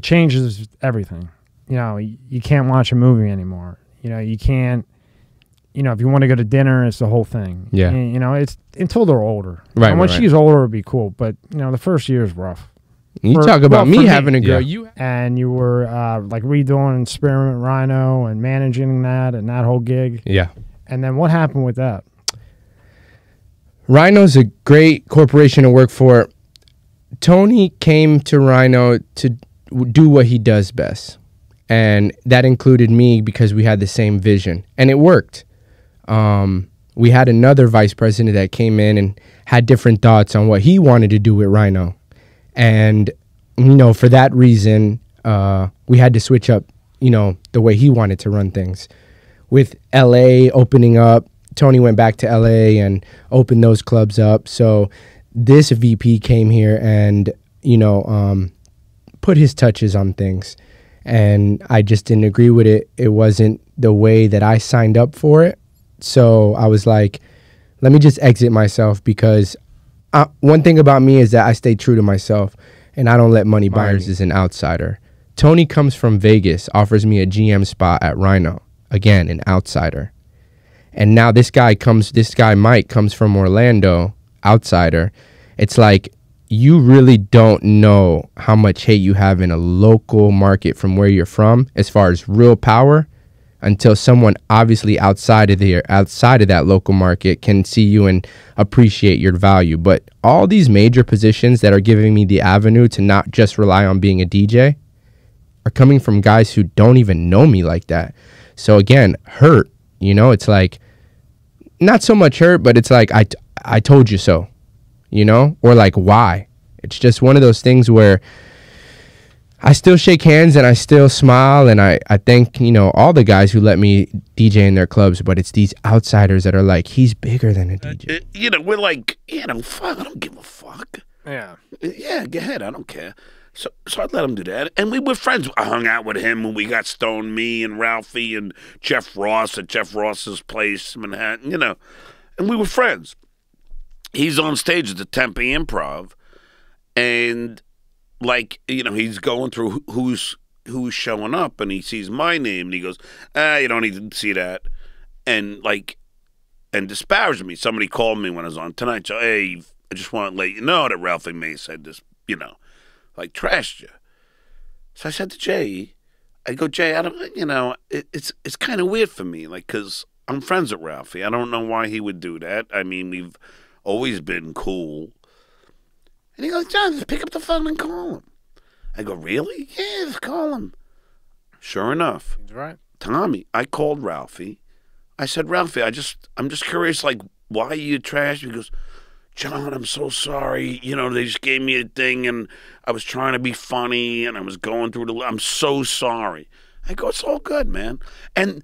changes everything. You can't watch a movie anymore. You can't, if you want to go to dinner, it's the whole thing. Yeah. And, it's until they're older. Right. And when she's older, it'd be cool. But, the first year is rough. You talk about me having a girl. Yeah. And you were like redoing Experiment Rhino and managing that and that whole gig. Yeah. And then what happened with that? Rhino's a great corporation to work for. Tony came to Rhino to do what he does best. And that included me because we had the same vision. And it worked. We had another vice president that came in and had different thoughts on what he wanted to do with Rhino. And, for that reason, we had to switch up, the way he wanted to run things. With L.A. opening up, Tony went back to L.A. and opened those clubs up. So this VP came here and, put his touches on things. And I just didn't agree with it. It wasn't the way that I signed up for it. So I was like, let me just exit myself because one thing about me is that I stay true to myself and I don't let money buyers as an outsider. Tony comes from Vegas, offers me a GM spot at Rhino. Again, an outsider. And now this guy Mike comes from Orlando, outsider. It's like you really don't know how much hate you have in a local market from where you're from as far as real power until someone obviously outside of that local market can see you and appreciate your value. But all these major positions that are giving me the avenue to not just rely on being a DJ are coming from guys who don't even know me like that. So again, hurt, you know, it's like not so much hurt, but it's like I told you so, you know, or like why. It's just one of those things where I still shake hands and I still smile, and I thank, you know, all the guys who let me DJ in their clubs, but it's these outsiders that are like, he's bigger than a DJ. You know, we're like, you know, fuck, I don't give a fuck. Yeah. Yeah, go ahead, I don't care. So I'd let him do that. And we were friends. I hung out with him when we got stoned, me and Ralphie and Jeff Ross at Jeff Ross's place in Manhattan, you know. And we were friends. He's on stage at the Tempe Improv, and like, you know, he's going through who's showing up, and he sees my name, and he goes, you don't need to see that, and like, and disparaged me. Somebody called me when I was on Tonight Show. Hey, I just want to let you know that Ralphie May said this, you know, like trashed you. So I said to Jay, I go, Jay, I don't, you know, it's kind of weird for me, like, because I'm friends with Ralphie. I don't know why he would do that. I mean, we've always been cool. And he goes, John, just pick up the phone and call him. I go, really? Yeah, just call him. Sure enough. He's right. Tommy, I called Ralphie. I said, Ralphie, I'm just curious, like, why you trash? He goes, John, I'm so sorry. You know, they just gave me a thing, and I was trying to be funny, and I was going through I'm so sorry. I go, it's all good, man. And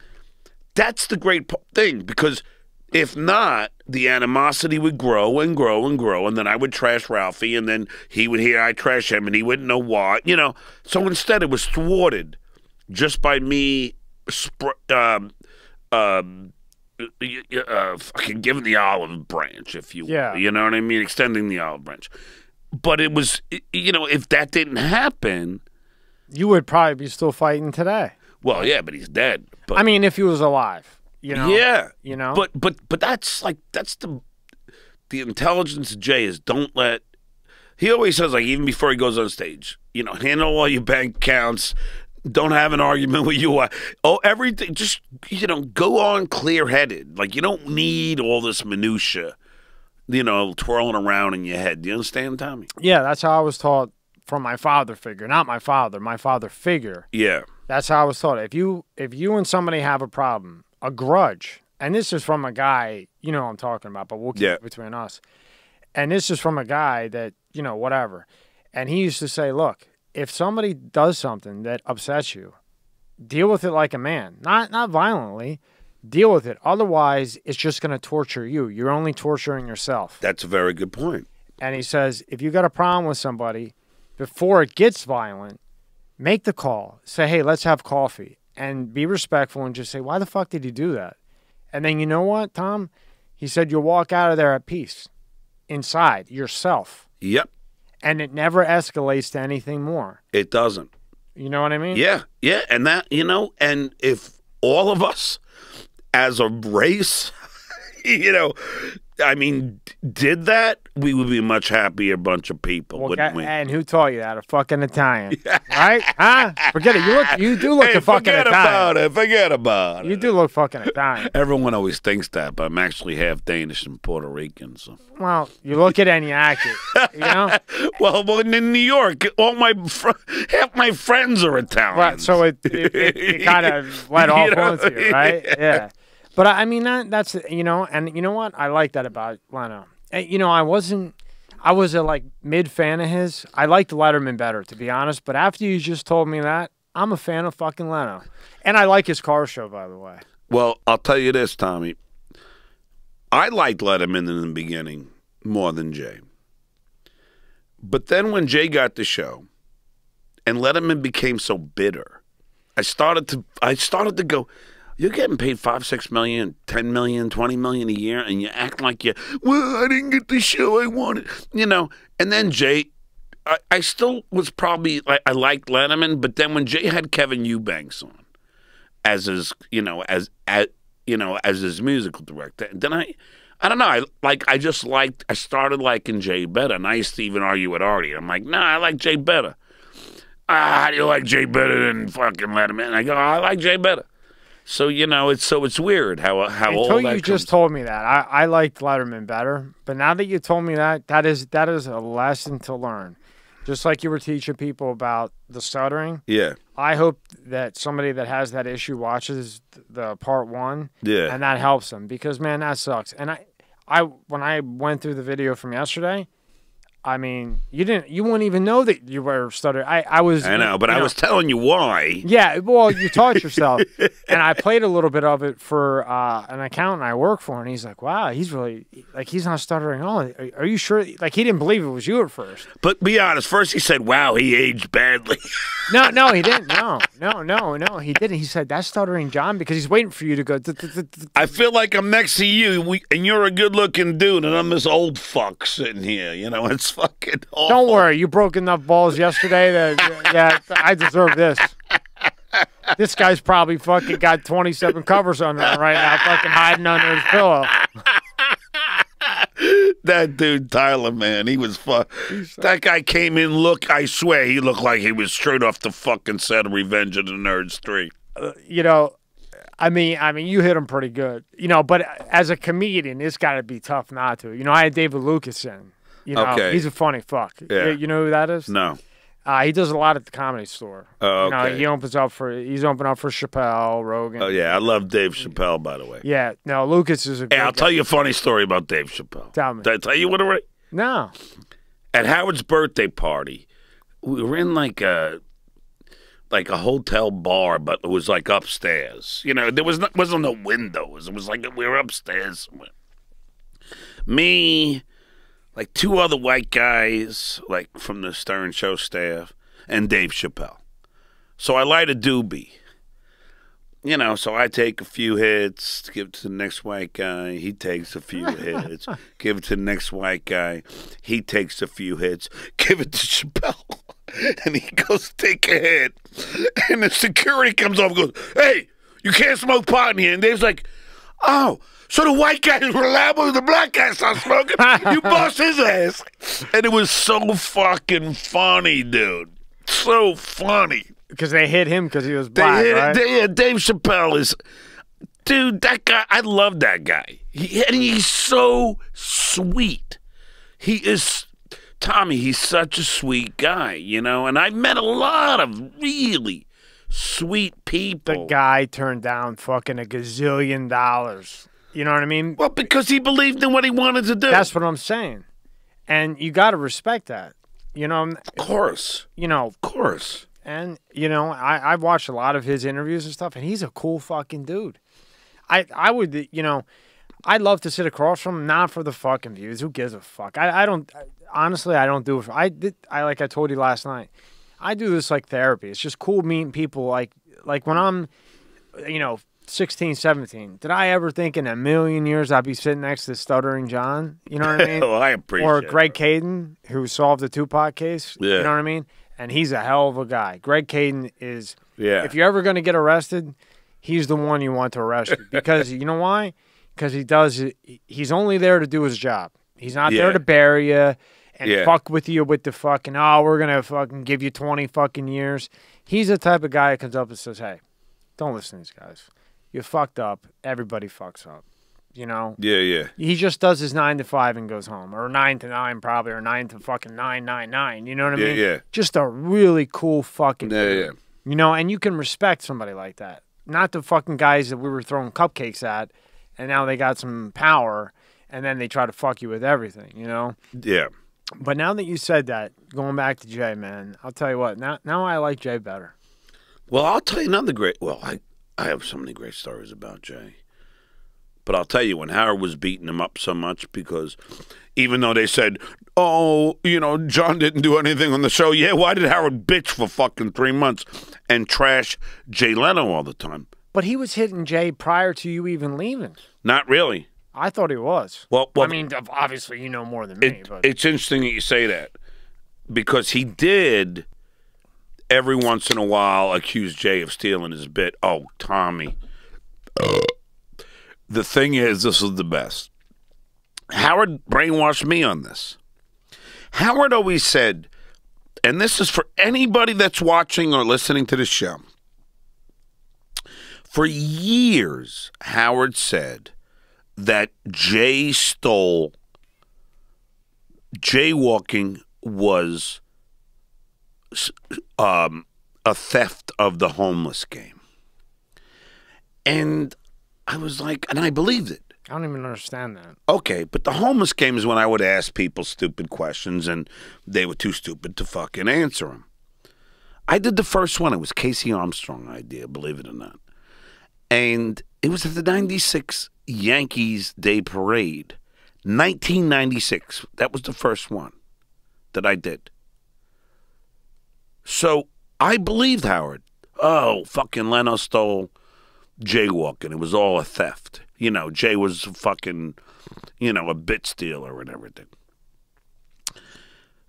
that's the great thing, because if not, the animosity would grow and grow and grow, and then I would trash Ralphie, and then he would hear I trash him, and he wouldn't know why, you know. So instead, it was thwarted just by me fucking giving the olive branch, if you will. Yeah. You know what I mean? Extending the olive branch. But it was, you know, if that didn't happen, you would probably be still fighting today. Well, yeah, but he's dead. But, I mean, if he was alive. You know, yeah, you know, but that's like the intelligence of Jay is don't let. He always says, like, even before he goes on stage, you know, handle all your bank accounts. Don't have an argument with you. Oh, everything. Just, you know, go on clear-headed. Like, you don't need all this minutia, you know, twirling around in your head. Do you understand, Tommy? Yeah, that's how I was taught from my father figure. Not my father figure. Yeah, that's how I was taught. If you and somebody have a problem, a grudge, and this is from a guy, you know what I'm talking about, but we'll keep it between us. And this is from a guy that, you know, whatever. And he used to say, look, if somebody does something that upsets you, deal with it like a man. Not violently. Deal with it. Otherwise, it's just going to torture you. You're only torturing yourself. That's a very good point. And he says, if you got a problem with somebody, before it gets violent, make the call. Say, hey, let's have coffee. And be respectful and just say, why the fuck did you do that? And then you know what, Tom? He said you'll walk out of there at peace. Inside, yourself. Yep. And it never escalates to anything more. It doesn't. You know what I mean? Yeah, yeah. And that, you know, and if all of us as a race, you know, I mean, did that, we would be a much happier bunch of people, wouldn't we? And who taught you that? A fucking Italian, right? Huh? Forget it. You do look a fucking Italian. Forget about it. You do look fucking Italian. Everyone always thinks that, but I'm actually half Danish and Puerto Rican. So. Well, you look it and you act it. You know. well, in New York, half my friends are Italian. Right. So it kind of let off onto you, right? Yeah. But I mean, that's, you know, and you know what? I like that about Leno. You know, I was a like mid fan of his. I liked Letterman better, to be honest. But after you just told me that, I'm a fan of fucking Leno. And I like his car show, by the way. Well, I'll tell you this, Tommy. I liked Letterman in the beginning more than Jay. But then when Jay got the show and Letterman became so bitter, I started to go, you're getting paid $5, $6 million, $10 million, $20 million a year, and you act like well, I didn't get the show I wanted, you know. And then Jay, I still was probably I liked Letterman, but then when Jay had Kevin Eubanks on as his, you know, as his musical director, then I don't know, I started liking Jay better, and I used to even argue with Artie. I'm like, nah, I like Jay better. How do you like Jay better than fucking Letterman? And I go, I like Jay better. So it's weird how all Until that you just told me that, I liked Letterman better. But now that you told me that is a lesson to learn. Just like you were teaching people about the stuttering. Yeah. I hope that somebody that has that issue watches the part 1. Yeah. And that helps them because man, that sucks. And I when I went through the video from yesterday, I mean, you wouldn't even know that you were stuttering. I know, but I was telling you why. Yeah, well, you taught yourself. And I played a little bit of it for an accountant I work for, and he's like, wow, he's really, like, he's not stuttering at all. Are you sure? Like, he didn't believe it was you at first. But be honest, first he said, wow, he aged badly. No, he didn't. No, he didn't. He said, that's stuttering John because he's waiting for you to go. I feel like I'm next to you, and you're a good-looking dude, and I'm this old fuck sitting here. It's fucking awful. Don't worry, you broke enough balls yesterday that, yeah, I deserve this. This guy's probably fucking got 27 covers on him right now, fucking hiding under his pillow. That dude, Tyler, man, he was that guy came in, I swear, he looked like he was straight off the fucking set of Revenge of the Nerds 3. I mean, you hit him pretty good. But as a comedian, it's got to be tough not to. I had David Lucas in. Okay. He's a funny fuck. Yeah. You know who that is? No. He does a lot at the Comedy Store. Oh, okay. He's opening up for Chappelle, Rogan. Oh, yeah. I love Dave Chappelle, by the way. Yeah. No, Lucas is a great I'll tell you a funny story about Dave Chappelle. Tell me. Did I tell you what already? No. At Howard's birthday party, we were in like a hotel bar, but it was like upstairs. There wasn't no windows. It was like we were upstairs somewhere. Me, like 2 other white guys, like from the Stern Show staff, and Dave Chappelle. So I light a doobie. So I take a few hits, give it to the next white guy. He takes a few hits, give it to the next white guy. He takes a few hits, give it to Chappelle. And he goes to take a hit. And the security comes over and goes, hey, you can't smoke pot in here. And Dave's like, oh, so the white guys were allowed when the black guys start smoking? You bust his ass. And it was so fucking funny, dude. So funny. Because they hit him because he was black, right? Dave Chappelle is... Dude, that guy, I love that guy. And he's so sweet. He is... Tommy, he's such a sweet guy, And I've met a lot of really sweet people. The guy turned down fucking $1 gazillion. You know what I mean? Well, because he believed in what he wanted to do. That's what I'm saying. And you got to respect that. Of course. Of course. And, I've watched a lot of his interviews and stuff, and he's a cool fucking dude. I would, I'd love to sit across from him, not for the fucking views. Who gives a fuck? I don't, honestly, I don't do it for, like I told you last night, I do this like therapy. It's just cool meeting people like when I'm, 16, 17. Did I ever think in a million years I'd be sitting next to Stuttering John? You know what I mean? Well, I appreciate it. Or Greg Kading, who solved the Tupac case. Yeah. You know what I mean? And he's a hell of a guy. Greg Kading is, yeah. If you're ever going to get arrested, he's the one you want to arrest you. Because you know why? Because he's only there to do his job. He's not there to bury you and fuck with you with the fucking, we're going to fucking give you 20 fucking years. He's the type of guy that comes up and says, hey, don't listen to these guys. You fucked up. Everybody fucks up. Yeah. He just does his 9 to 5 and goes home, or 9 to 9 probably, or 9 to fucking 999. You know what I mean? Yeah. Just a really cool fucking dude. Yeah. And you can respect somebody like that. Not the fucking guys that we were throwing cupcakes at, and now they got some power, and then they try to fuck you with everything. Yeah. But now that you said that, going back to Jay, man, I'll tell you what. Now I like Jay better. Well, I'll tell you another great. Well, I have so many great stories about Jay. But I'll tell you, when Howard was beating him up so much, because even though they said, John didn't do anything on the show, why did Howard bitch for fucking 3 months and trash Jay Leno all the time? But he was hitting Jay prior to you even leaving. Not really. I thought he was. Well, I mean, obviously you know more than me. But it's interesting that you say that, because he did every once in a while accuse Jay of stealing his bit. Oh, Tommy. The thing is, this is the best. Howard brainwashed me on this. Howard always said, and this is for anybody that's watching or listening to the show, For years, Howard said that Jay stole. Jaywalking was a theft of the homeless game. And I was like, and I believed it. I don't even understand that. Okay, but the homeless game is when I would ask people stupid questions and they were too stupid to fucking answer them. I did the first one. It was Casey Armstrong idea, believe it or not. And it was at the 96 Yankees Day Parade. 1996. That was the first one that I did. So I believed Howard. Oh, fucking Leno stole jaywalking. It was all a theft. You know, Jay was fucking, you know, a bit stealer and everything.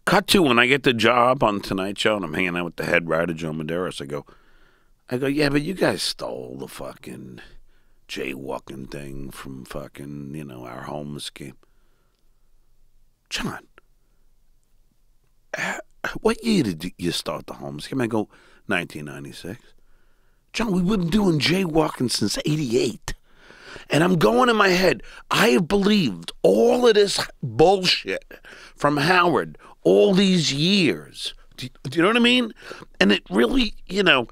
Cut to when I get the job on Tonight Show and I'm hanging out with the head writer, Joe Medeiros. I go, yeah, but you guys stole the fucking jaywalking thing from fucking, you know, our homeless game. John, what year did you start the homeless game? I go, 1996. John, we've been doing jaywalking since 88. And I'm going in my head, I have believed all of this bullshit from Howard all these years. Do you know what I mean? And it really, you know,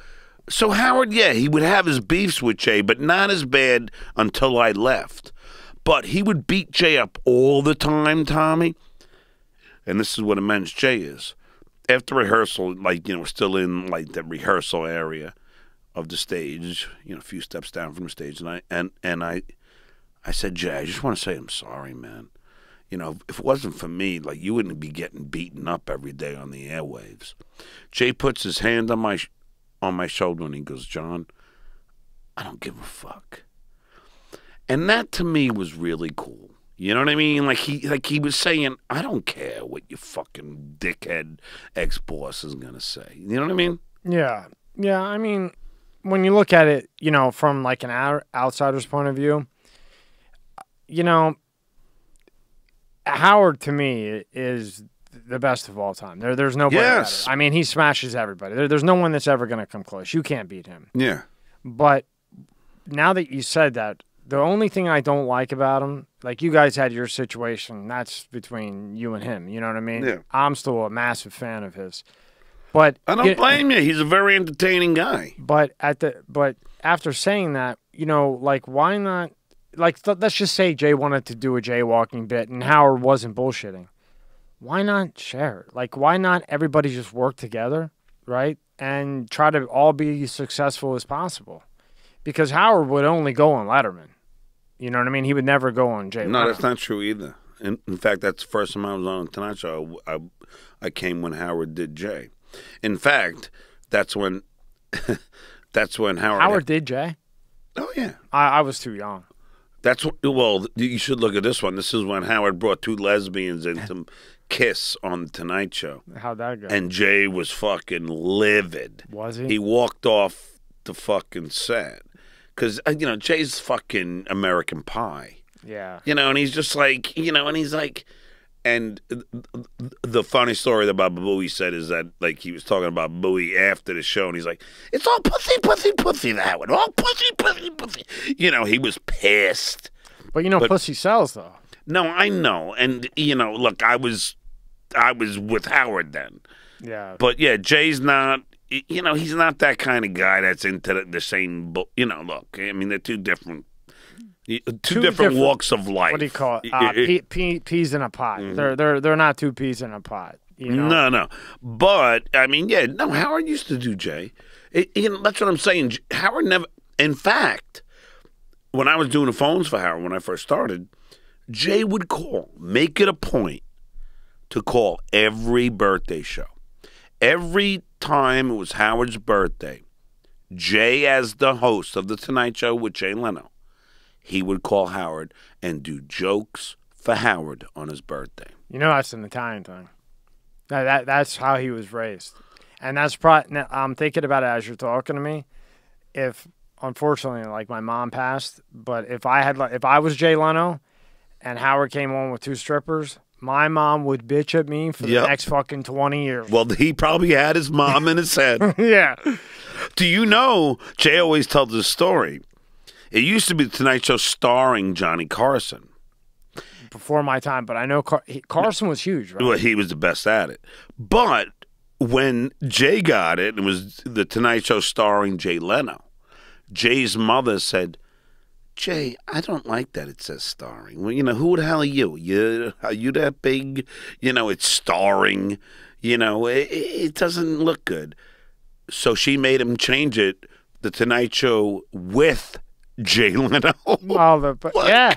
so Howard, yeah, he would have his beefs with Jay, but not as bad until I left. But he would beat Jay up all the time, Tommy. And this is what immense Jay is. After rehearsal, like, you know, we're still in like the rehearsal area of the stage, you know, a few steps down from the stage, and I said, Jay, I just want to say I'm sorry, man. You know, if it wasn't for me, like, you wouldn't be getting beaten up every day on the airwaves. Jay puts his hand on my shoulder and he goes, John, I don't give a fuck. And that to me was really cool. You know what I mean? Like he was saying, I don't care what your fucking dickhead ex-boss is gonna say. You know what I mean? Yeah. Yeah, I mean, when you look at it, you know, from like an outsider's point of view, you know, Howard to me is the best of all time. There's nobody Yes. better. I mean, he smashes everybody. There's no one that's ever going to come close. You can't beat him. Yeah. But now that you said that, the only thing I don't like about him, like you guys had your situation, that's between you and him. You know what I mean? Yeah. I'm still a massive fan of his. But I don't blame you. He's a very entertaining guy. But after saying that, you know, like, why not? Like, let's just say Jay wanted to do a jaywalking bit and Howard wasn't bullshitting. Why not share it? Like, why not everybody just work together, right? And try to all be as successful as possible? Because Howard would only go on Letterman. You know what I mean? He would never go on Jay. No, that's not true either. In fact, that's the first time I was on Tonight Show. I came when Howard did Jay. In fact, that's when Howard did Jay. Oh yeah, I was too young. That's what. Well, you should look at this one. This is when Howard brought two lesbians in to kiss on the Tonight Show. How'd that go? And Jay was fucking livid. Was he? He walked off the fucking set because you know Jay's fucking American Pie. Yeah. You know, and he's just like, you know, and he's like. And the funny story about Bowie said is that, like, he was talking about Bowie after the show, and he's like, it's all pussy, pussy, pussy, that one. All pussy, pussy, pussy. You know, he was pissed. But, you know, pussy sells, though. No, I know. And, you know, look, I was with Howard then. Yeah. But, yeah, Jay's not, you know, he's not that kind of guy that's into the same, you know, look, I mean, they're two different walks of life. What do you call it? Peas in a pot. Mm-hmm. They're not two peas in a pot. You know? No. But I mean, yeah, no. Howard used to do Jay. You know, that's what I'm saying. Howard never. In fact, when I was doing the phones for Howard when I first started, Jay would call, make it a point to call every birthday show. Every time it was Howard's birthday, Jay, as the host of the Tonight Show with Jay Leno, he would call Howard and do jokes for Howard on his birthday. You know, that's an Italian thing. That's how he was raised. And that's probably, I'm thinking about it as you're talking to me. If, unfortunately, like, my mom passed, but if I was Jay Leno and Howard came on with two strippers, my mom would bitch at me for the next fucking 20 years. Well, he probably had his mom in his head. Yeah. Do you know, Jay always tells this story. It used to be the Tonight Show starring Johnny Carson. Before my time, but I know Carson was huge, right? Well, he was the best at it. But when Jay got it, it was the Tonight Show starring Jay Leno. Jay's mother said, Jay, I don't like that it says starring. Well, who the hell are you? Are you that big? It's starring. It doesn't look good. So she made him change it, the Tonight Show with Jay Leno. Well, yeah.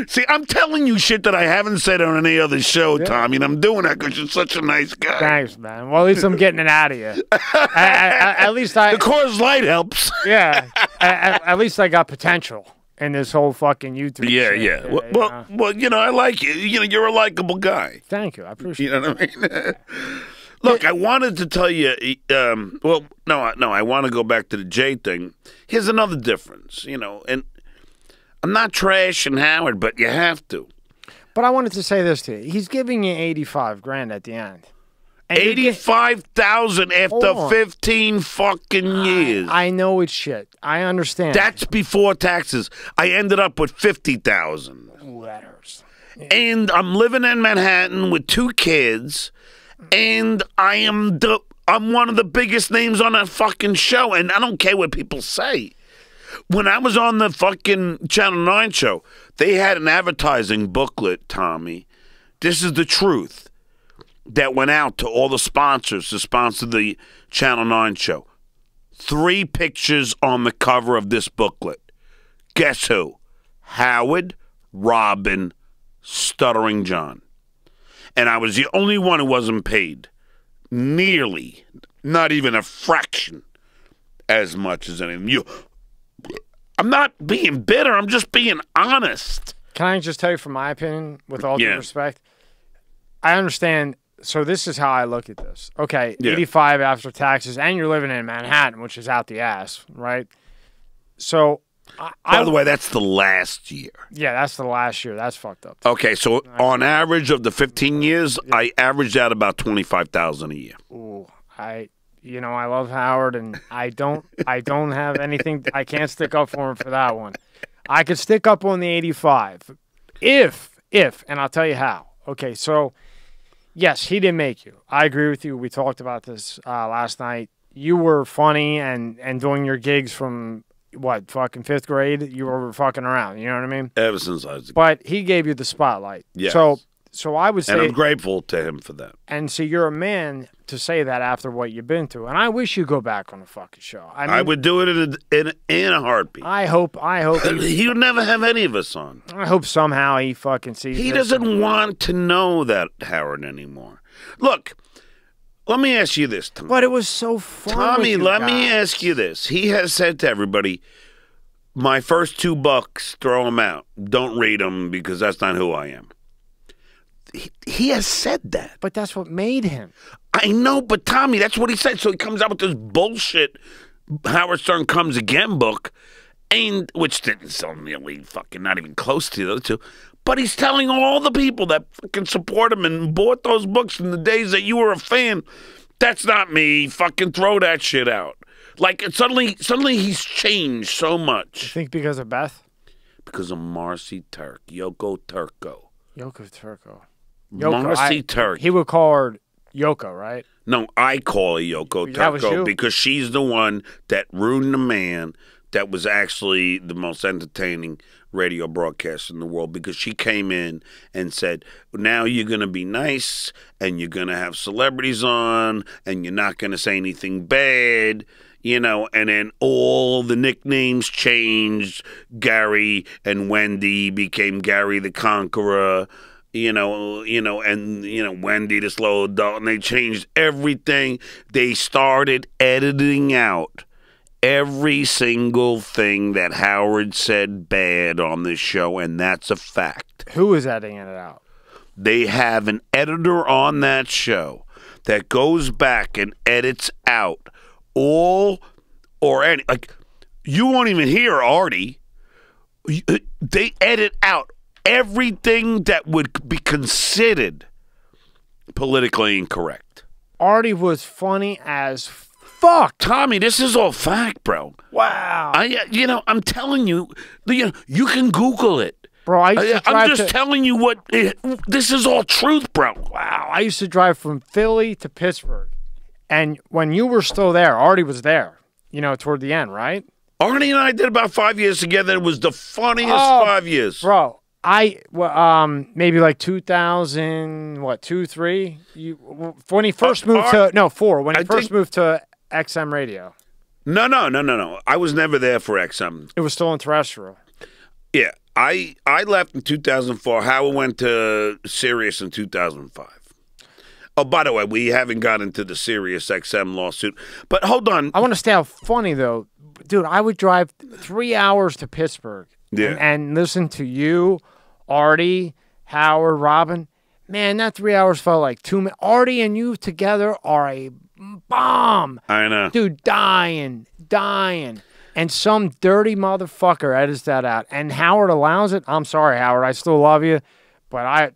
See, I'm telling you shit that I haven't said on any other show, Tommy, and I'm doing that because you're such a nice guy. Thanks, man. Well, at least I'm getting it out of you. At least I... The Coors Light helps. Yeah. At least I got potential in this whole fucking YouTube shit. Yeah. Well, I like you. You're a likable guy. Thank you. I appreciate it. You know what I mean? Look, I wanted to tell you, I want to go back to the Jay thing. Here's another difference, and I'm not trashing Howard, but you have to. But I wanted to say this to you. He's giving you $85,000 at the end. $85,000 after 15 fucking years. I know it's shit. I understand. That's before taxes. I ended up with $50,000. Letters. And I'm living in Manhattan with 2 kids. And I'm one of the biggest names on that fucking show, and I don't care what people say. When I was on the fucking Channel 9 show, they had an advertising booklet, Tommy. This is the truth. That went out to all the sponsors to sponsor the Channel 9 show. 3 pictures on the cover of this booklet. Guess who? Howard, Robin, Stuttering John. And I was the only one who wasn't paid. Nearly, not even a fraction, as much as any of you. I'm not being bitter. I'm just being honest. Can I just tell you from my opinion, with all due respect? I understand. So this is how I look at this. Okay, 85 after taxes, and you're living in Manhattan, which is out the ass, right? So... By the way, that's the last year. Yeah, that's the last year. That's fucked up. Okay, so on average of the 15 years, I averaged out about $25,000 a year. Ooh, I love Howard, and I don't have anything. I can't stick up for him for that one. I could stick up on the 85, if, and I'll tell you how. Okay, so yes, he didn't make you. I agree with you. We talked about this last night. You were funny and doing your gigs from. What, fucking 5th grade? You were fucking around, you know what I mean? Ever since I was a kid. But he gave you the spotlight. Yes. So I would say... And I'm grateful to him for that. And so you're a man to say that after what you've been through. And I wish you go back on the fucking show. I would do it in a heartbeat. I hope he would never have any of us on. I hope somehow he fucking sees He doesn't want to know that Howard anymore. Look... Let me ask you this, Tommy. But it was so fun. Tommy, let me ask you this. He has said to everybody, my first $2, throw them out. Don't read them because that's not who I am. He has said that. But that's what made him. I know, but Tommy, that's what he said. So he comes out with this bullshit Howard Stern Comes Again book, which didn't sell nearly fucking not even close to the other 2. But he's telling all the people that fucking support him and bought those books in the days that you were a fan, that's not me. Fucking throw that shit out. Like, suddenly he's changed so much. You think because of Beth? Because of Marcy Turk. Yoko Turco. Marcy Turk. He would call her Yoko, right? No, I call her Yoko Turco because she's the one that ruined the man that was actually the most entertaining radio broadcaster in the world, because she came in and said, now you're going to be nice and you're going to have celebrities on and you're not going to say anything bad, and then all the nicknames changed. Gary and Wendy became Gary the Conqueror, and Wendy the Slow Adult, and they changed everything. They started editing out every single thing that Howard said bad on this show, and that's a fact. Who is editing it out? They have an editor on that show that goes back and edits out all or any, like, you won't even hear Artie. They edit out everything that would be considered politically incorrect. Artie was funny as fuck? Tommy, this is all fact, bro. Wow. I'm telling you, you can Google it. Bro, I used to I'm drive just telling you this is all truth, bro. Wow. I used to drive from Philly to Pittsburgh. And when you were still there, Artie was there, toward the end, right? Artie and I did about 5 years together. It was the funniest 5 years. Bro, maybe like 2002, 3? When he first moved to, 4, when he first moved to XM Radio. No. I was never there for XM. It was still on terrestrial. Yeah. I left in 2004. Howard went to Sirius in 2005. Oh, by the way, we haven't got into the Sirius XM lawsuit. But hold on. I want to stay out funny, though. Dude, I would drive 3 hours to Pittsburgh and listen to you, Artie, Howard, Robin. Man, that 3 hours felt like 2 minutes. Artie and you together are a bomb. I know. Dude, dying. And some dirty motherfucker edits that out. And Howard allows it. I'm sorry, Howard. I still love you. But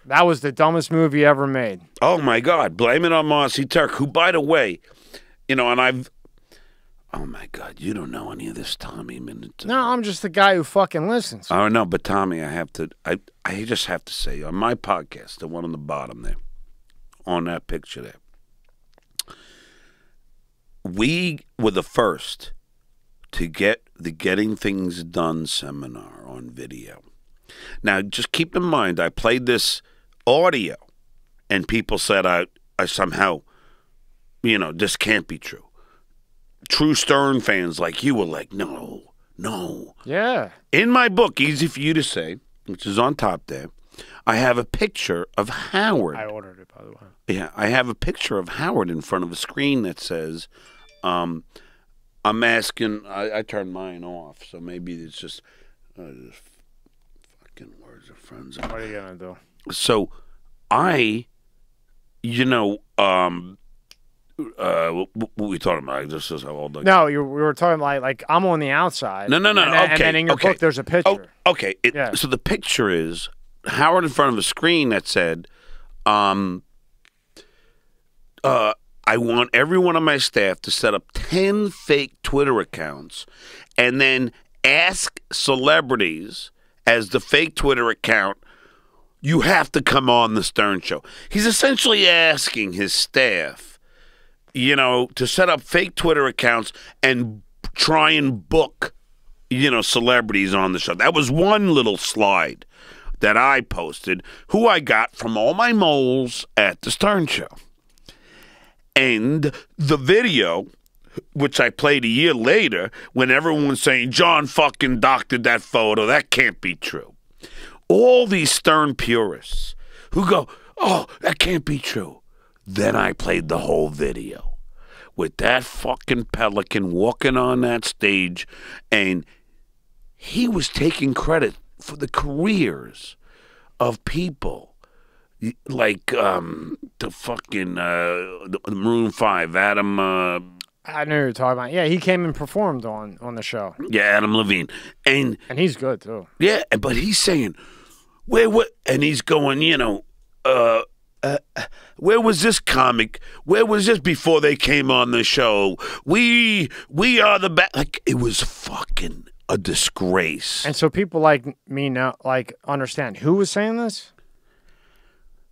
that was the dumbest movie ever made. Oh, my God. Blame it on Marcy Turk, who, by the way, and I've... Oh, my God. You don't know any of this, Tommy. No, I'm just the guy who fucking listens. Oh, no, but Tommy, I just have to say, on my podcast, the one on the bottom there, on that picture there, we were the first to get the Getting Things Done seminar on video. Now, just keep in mind, I played this audio, and people said I somehow, this can't be true. True Stern fans like you were like, no. Yeah. In my book, Easy for You to Say, which is on top there, I have a picture of Howard. I ordered it, by the way. Yeah, I have a picture of Howard in front of a screen that says, I'm asking, I turned mine off, so maybe it's just fucking words of friends. What are you going to do? So what we talking about? This is how old. No, we were talking like I'm on the outside. No. Okay. And then in your book, there's a picture. Oh, okay. So the picture is Howard in front of a screen that said, I want everyone on my staff to set up 10 fake Twitter accounts and then ask celebrities as the fake Twitter account, you have to come on the Stern Show. He's essentially asking his staff, to set up fake Twitter accounts and try and book, celebrities on the show. That was one little slide that I posted, who I got from all my moles at the Stern Show. And the video, which I played a year later, when everyone's saying, John fucking doctored that photo, that can't be true. All these Stern purists who go, oh, that can't be true. Then I played the whole video with that fucking pelican walking on that stage, and he was taking credit for the careers of people like the fucking the Maroon 5, Adam. I know what you're talking about. Yeah, he came and performed on the show. Yeah, Adam Levine, and he's good too. Yeah, but he's saying, where? And he's going, where was this comic? Where was this before they came on the show? We are the best. Like, it was fucking a disgrace. And so people like me now, understand who was saying this?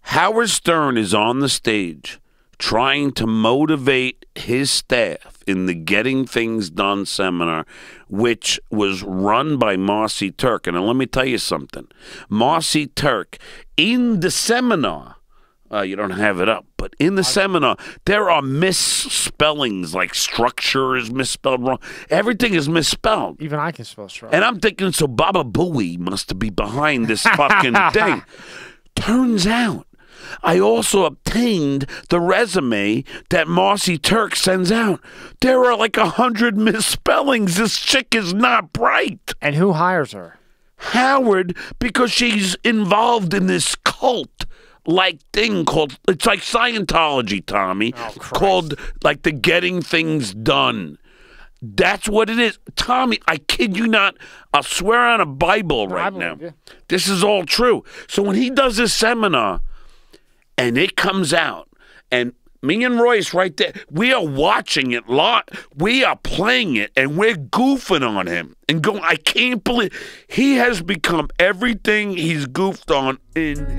Howard Stern is on the stage trying to motivate his staff in the Getting Things Done seminar, which was run by Marcy Turk. And let me tell you something. Marcy Turk, in the seminar, you don't have it up, but in the seminar, there are misspellings, like structure is misspelled wrong. Everything is misspelled. Even I can spell structure. And I'm thinking, so Baba Booey must be behind this fucking thing. Turns out, I also obtained the resume that Marcy Turk sends out. There are like 100 misspellings. This chick is not bright. And who hires her? Howard, because she's involved in this cult-like thing called, it's like Scientology, Tommy, called like the Getting Things Done. That's what it is. Tommy, I kid you not. I'll swear on a Bible right now. This is all true. So when he does this seminar, and it comes out, and Me and Royce right there, we are watching it live. We are playing it, and we're goofing on him and going, I can't believe he has become everything he's goofed on in